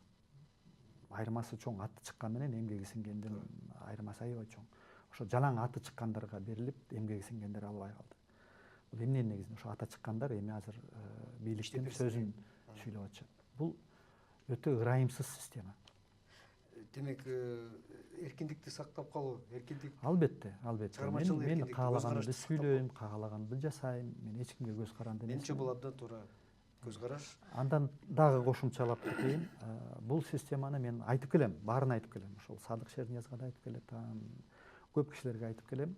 Айырмасы чоң, аты чыккан менен эмгеги сиңгендин айырмасы аябай чоң. Ошо жалаң аты чыккандарга берилип, эмгеги сиңгендер албай калды. Бул эмненин негизинде ошо ата чыккандар эми азыр бийликтин сөзүн сүйлөп атышат. Бул өтө ырайымсыз система. Демек, эркиндикти сактап калуу, эркиндик Албетте. Мен каалаганымды сүйлөйм, каалаганымды каалаганымды жасайм. Мен эч кимге көз каранды эмесмин. менимче бул абдан туура көз караш. Андан дагы кошумчалап кетейин. Бул системаны мен айтып келем, баарын айтып келем. Ошол Садык Шерниязга да айтып келем, көп кишилерге айтып келем.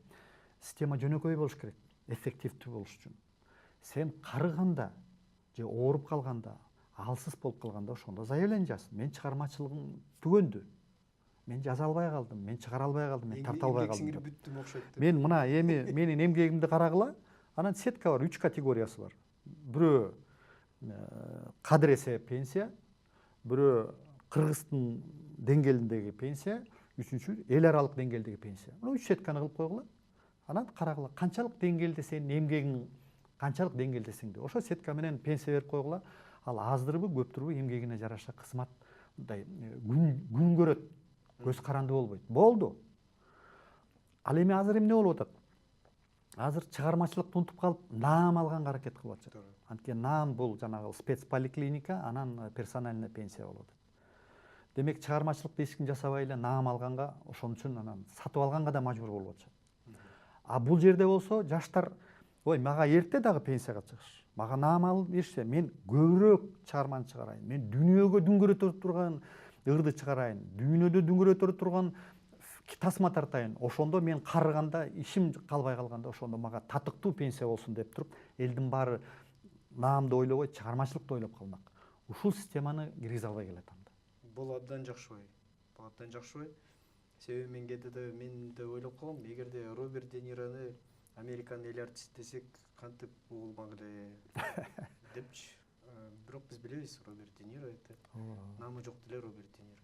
Система жөнөкөй болуш керек, эффективдүү болуш үчүн. Сен карыганда же ооруп калганда, алсыз болуп калганда ошондо заявление жаз. Мен чыгармачылыгым түгөндү. Мен жаза албай калдым, мен чыгара албай калдым, мен тарта албай калдым. Эмгек сиңирип бүттүм окшойт. Мен мына эми менин эмгегимди карагыла, анан сетка бар, 3 категориясы бар. Бирөө кадыр эсеп пенсия, бирөө Кыргыздын деңгээлиндеги пенсия, үчүнчү эл аралык деңгээлдеги пенсия. Мына 3 сетканы кылып койгула. Анан карагыла, канчалык деңгээлде сенин эмгегиң, канчалык деңгээлдесиң деп. Ошо сетка менен пенсия берип койгула. Ал аздырбы, көптүрбү эмгегине жараша кызмат мындай күн көрөт, көз каранды болбойт. Болду. Ал эми азыр эмне болуп атат? Азыр чыгармачылыкты унутуп калып, наам алганга аракет кылып атышат. Анткени наам бул жанагы спецполиклиника, анан персональный пенсия болот. Демек чыгармачылыкты эч ким жасабай эле наам алганга, ошон үчүн анан сатып алганга да мажбур болуп атышат. А бул жерде болсо жаштар, ой, мага эрте дагы пенсияга чыгыш. Мага наам алып беришсе, мен көбүрөөк чыгарманы чыгарайын. Мен дүйнөгө дүңгүрөтө турган ырды чыгарайын. Дүйнөдө дүңгүрөтө турган тасма тартайын. Ошондо мен карыганда, ишим калбай калганда, ошондо мага татыктуу пенсия болсун деп туруп, элдин баары наамды ойлобой, чыгармачылыкты ойлоп калмак. Ушул системаны киргизе албай келатам да. Бул абдан жакшы ой. Бул абдан жакшы ой. Себеби мен кээде мен да ойлоп калам, эгерде Роберт Де Нироны Американын эл артисти десек, кантип угулмак эле депчи. Бирок биз билебиз, Роберт Де Ниро наамы жок деле Роберт Де Ниро.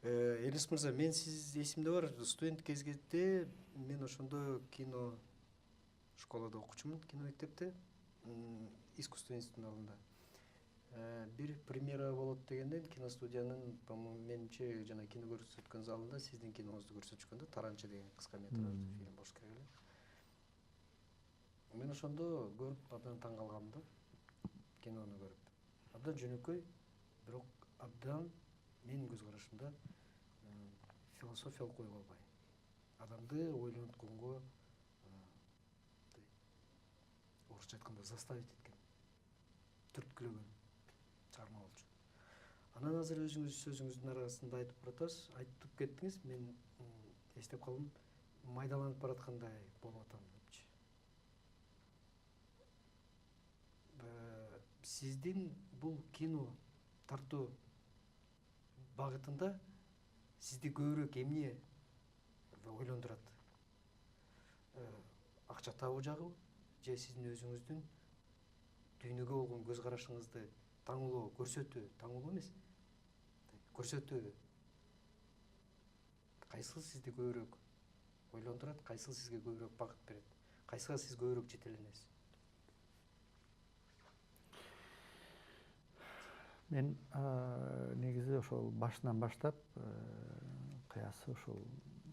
Элис мырза, мен сиз эсимде бар, студент кезгетте мен ошондо кино школада окучумун, кино мектепте, искусство институтунун алдында. Бир премьера болот дегенден киностудиянын, по-моему, менимче жана кино көрсөткөн залында сиздин киноңузду көрсөтүшкөн да, Таранча деген кыска метраждуу фильм болуш керек эле. Мен ошондо көрүп абдан таң калгам да, кинону көрүп. Абдан жөнөкөй, бирок абдан менин көз карашымда философиялык ойго бай. Адамды ойлонтконго, орусча айтканда заставить эткен, түрткүлөгөн чыгарма болчу. Анан азыр өзүңүз сөзүңүздүн арасында айтып баратасыз, айтып кеттиңиз, мен эстеп калдым, майдаланып бараткандай болуп атам депчи. Сиздин бул кино тартуу багытында сизди көбүрөөк эмне ойлондурат? Акча табуу жагыбы же сиздин өзүңүздүн дүйнөгө болгон көз карашыңызды таңылоо, көрсөтүү, таңылоо эмес, көрсөтүү. Кайсыл сизди көбүрөөк ойлондурат, кайсыл сизге көбүрөөк багыт берет? Кайсыга сиз көбүрөөк жетеленесиз? Мен негизи ошол башынан баштап, кыясы ошол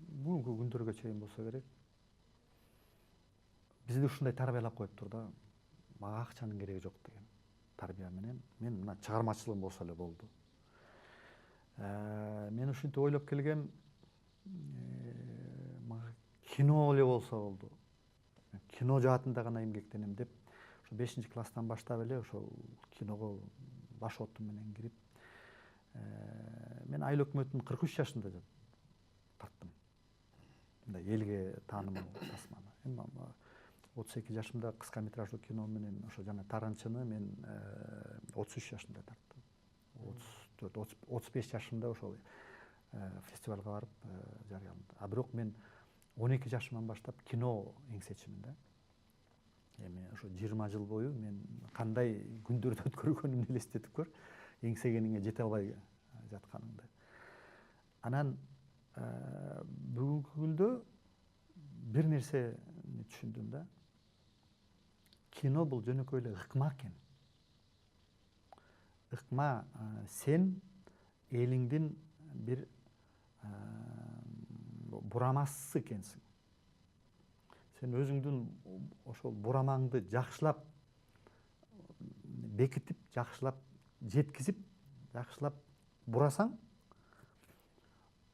бүгүнкү күндөргө чейин болсо керек, бизди ушундай тарбиялап коюптур да, мага акчанын кереги жок деген тарбия менен. Мен мына чыгармачылыгым болсо эле болду. Мен ушинтип ойлоп келгем, мага кино эле болсо болду. Кино жаатында гана эмгектенем деп, ошо 5-класстан баштап эле ошол киного баш отум менен кирип, мен Айыл өкмөтүн 43 жашында тарттым. Мындай элге таанымал тасманы. Эми 32 жашымда кыска метраждуу кино менен ошо жана Таранчыны мен 33 жашында тарттым. 35 жашымда ошол фестивалга барып жарыяланды. А бирок мен 12 жашымдан баштап кино эңсечимин да. Эми ошо 20 жыл бою мен кандай күндөрдү өткөргөнүмдү элестетип көр, эңсегениңе жете албай жатканыңды. Анан бүгүнкү күндө бир нерсени түшүндүм да. Кино бул жөнөкөй эле ыкма экен. Ыкма сен элиңдин бир бурамасы экенсиң. Сен өзүңдүн ошол бурамаңды жакшылап бекитип, жакшылап жеткизип, жакшылап бурасаң,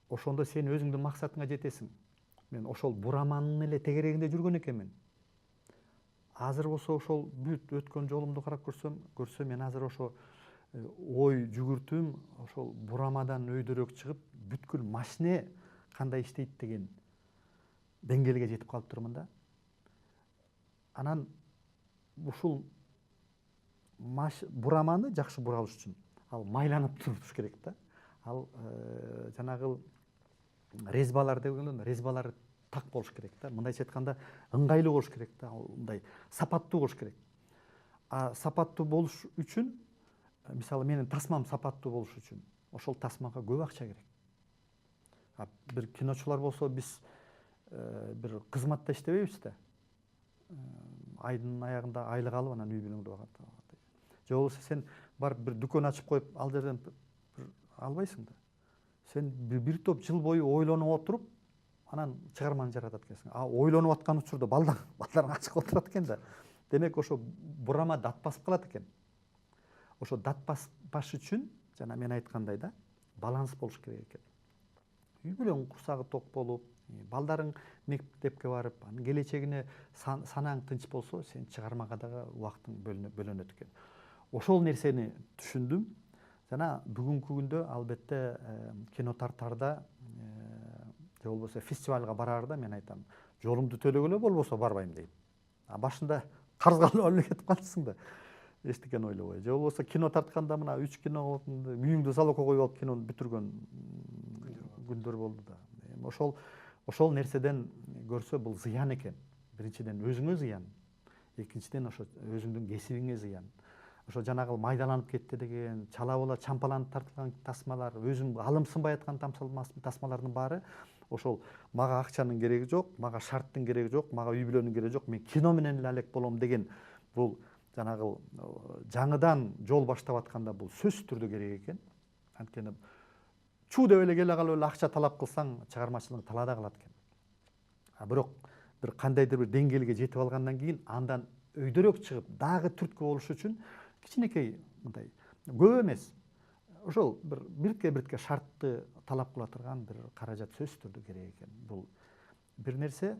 ошондо сен өзүңдүн максатыңа жетесиң. Мен ошол бураманын эле тегерегинде жүргөн экенмин. Азыр болсо ошол бүт өткөн жолумду карап көрсөм мен азыр ошо ой жүгүртүүм ошол бурамадан өйдөрөөк чыгып, бүткүл машине кандай иштейт деген деңгээлге жетип калып турмун да. Анан ушул бураманы жакшы бура алыш үчүн ал майланып туруш керек да. Ал жанагы резбалар деп ойлойм, резбалары так болуш керек да. Мындайча айтканда ыңгайлуу болуш керек да. Мындай сапаттуу болуш керек. А сапаттуу болуш үчүн, мисалы менин тасмам сапаттуу болуш үчүн ошол тасмага көп акча керек. Бир киночулар болсо биз бир кызматта иштебейбиз да. Айдын аягында айлык алып анан үй бүлөңдү багат. Же болбосо сен барып бир дүкөн ачып коюп ал жерден албайсың да. Сен бир топ жыл бою ойлонуп отуруп, анан чыгарманы жаратат экенсиң. А ойлонуп аткан учурда балдарың ачык отурат экен да. Демек ошо бурама датпасып калат экен. Ошо датпаш үчүн жана мен айткандай да, баланс болуш керек экен. Үй бүлөң курсагы ток болуп, балдарың мектепке барып, анын келечегине санаң тынч болсо, сен чыгармага дагы убактың бөлөнөт экен. Ошол нерсени түшүндүм. Жана бүгүнкү күндө албетте кино тартарда же болбосо фестивалга бараарда мен айтам, жолумду төлөгөлө болбосо барбайм дейм. А башында карызга эле кетип калыпсың да. Эчтекени ойлобой. Же болбосо кино тартканда мына 3 кино үйүңдү залогко коюп алып кинону бүтүргөн күндөр болду да. Ошол нерседен көрсө бул зыян экен. Биринчиден өзүңө зыян, экинчиден ошо өзүңдүн кесибиңе зыян. Ошо жанагы майдаланып кетти деген, чала була чампаланып тартылган тасмалар, өзүм алымсынбай аткан тасмалардын баары ошол мага акчанын кереги жок, мага шарттын кереги жок, мага үй бүлөнүн кереги жок, мен кино менен эле алек болом деген бул жанагы жаңыдан жол баштап атканда бул сөзсүз түрдө керек экен. Анткени чуу деп эле келе калып эле акча талап кылсаң, чыгармачылык талаада калат экен. А бирок бир кандайдыр бир деңгээлге жетип алгандан кийин андан өйдөрөөк чыгып, дагы түрткү болуш үчүн кичинекей мындай көп эмес, ошол биртке шартты талап кыла турган бир каражат сөзсүз түрдө керек экен. Бул бир нерсе.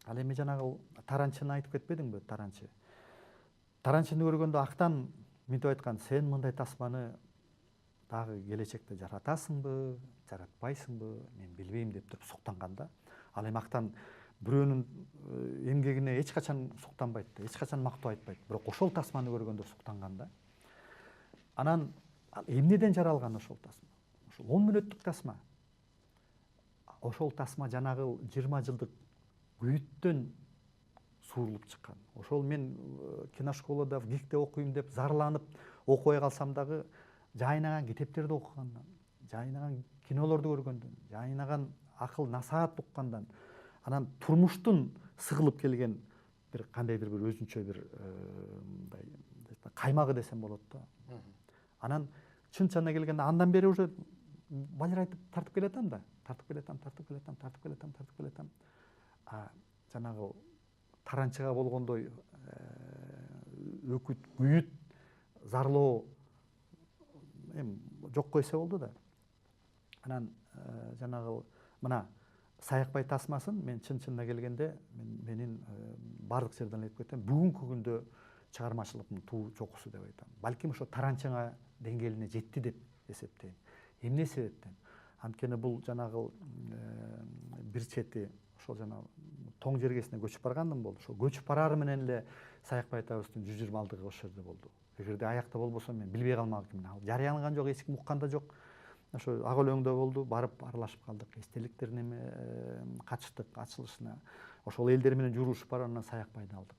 Ал эми жанагы Таранчыны айтып кетпедиңби, Таранчы? Таранчыны көргөндө актан мынтип айткан, сен мындай тасманы дагы келечекте жаратасыңбы, жаратпайсыңбы, мен билбейм деп туруп суктанган да. Ал эми актан бирөөнүн эмгегине эч качан суктанбайт да, эч качан мактоо айтпайт. Бирок ошол тасманы көргөндө суктанган да. Анан эмнеден жаралган ошол тасма? Ошол 10 мүнөттүк тасма. Ошол тасма жанагы 20 жылдык күйүттөн суурулуп чыккан. Ошол мен киношколада, ГИКте окуйм деп зарланып окубай калсам дагы жайнаган китептерди окугандан, жайнаган кинолорду көргөндөн, жайнаган акыл насаат уккандан, анан турмуштун сыгылып келген бир кандайдыр бир өзүнчө бир мындай каймагы десем болот да. Анан чын чанына келгенде андан бери уже балирайтып тартып келатам да. Тартып келатам. А жанагы Таранчыга болгондой өкүт, күйүт, зарлоо эми жокко эсе болду да. Анан жанагы мына Саякбай тасмасын мен чын-чынына келгенде менин бардык жерден айтып кетем, бүгүнкү күндө чыгармачылыктын туу чокусу деп айтам. Балким ошо Таранчыңа деңгээлине жетти деп эсептейм. Эмне себептен? Анткени бул жанагы бир чети ошол жана тоң жергесине көчүп баргандым болду. Ошо көчүп барары менен эле Саякбай атабыздын 120 алдыгы ошол жерде болду. Эгерде аякта болбосо мен билбей калмакмын. Ал жарыяланган жок, эч ким уккан да жок. Ошо ак өлөңдө болду, барып аралашып калдык, эстеликтерин катыштык ачылышына. Ошол элдер менен журушуп барып анан Саякбайды алдык.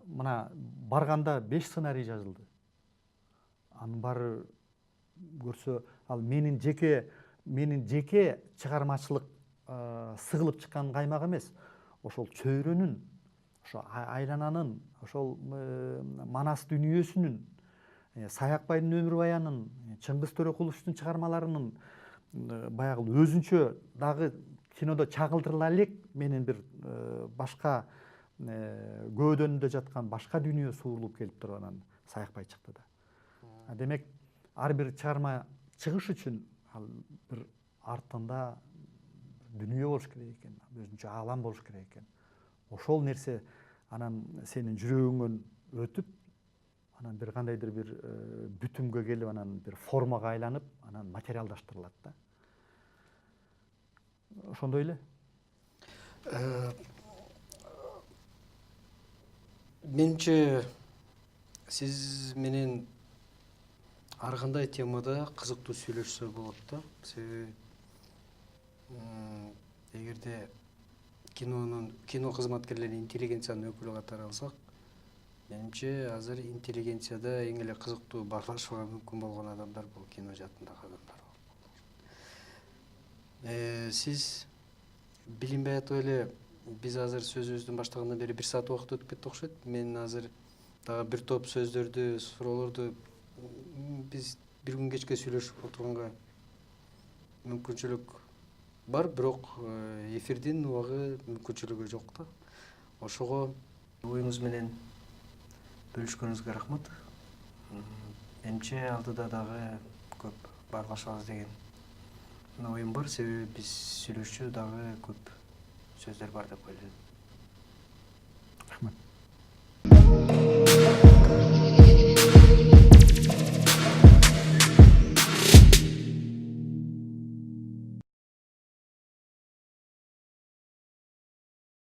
Мына барганда 5 сценарий жазылды. Анын баары көрсө, ал менин жеке чыгармачылык сыгылып чыккан каймак эмес. Ошол чөйрөнүн, ошо айлананын, ошол Манас дүнүйөсүнүн, Саякбайдын өмүр баянын, Чыңгыз Төрөкуловдун чыгармаларынын баягы өзүнчө дагы кинодо чагылдырыла элек менин бир башка көөдөнүндө жаткан башка дүнүйө суурулуп келип туруп анан Саякбай чыкты да. Демек, ар бир чыгарма чыгыш үчүн ал бир артында дүнүйө болуш керек экен, өзүнчө аалам болуш керек экен. Ошол нерсе анан сенин жүрөгүңөн өтүп, анан бир кандайдыр бир бүтүмгө келип, анан бир формага айланып, анан материалдаштырылат да. Ошондой эле. Менимче сиз менен ар кандай темада кызыктуу сүйлөшсө болот да. Себеби эгерде кино кызматкерлеринин интеллигенциянын өкүлү катары алсак, менимче азыр интеллигенцияда эң эле кызыктуу баарлашууга мүмкүн болгон адамдар бул кино жаатындагы адамдар. Сиз билинбей атып эле, биз азыр сөзүбүздүн баштагандан бери 1 саат убакыт өтүп кетти окшойт. Мен азыр дагы бир топ сөздөрдү, суроолорду биз бир күн кечке сүйлөшүп отурганга мүмкүнчүлүк бар, бирок эфирдин убагы мүмкүнчүлүгү жок да. Ошого оюңуз менен бөлүшкөнүңүзгө рахмат. Менимче алдыда дагы көп баарлашабыз деген оюм бар, себеби биз сүйлөшчү дагы көп сөздөр бар деп ойлойм.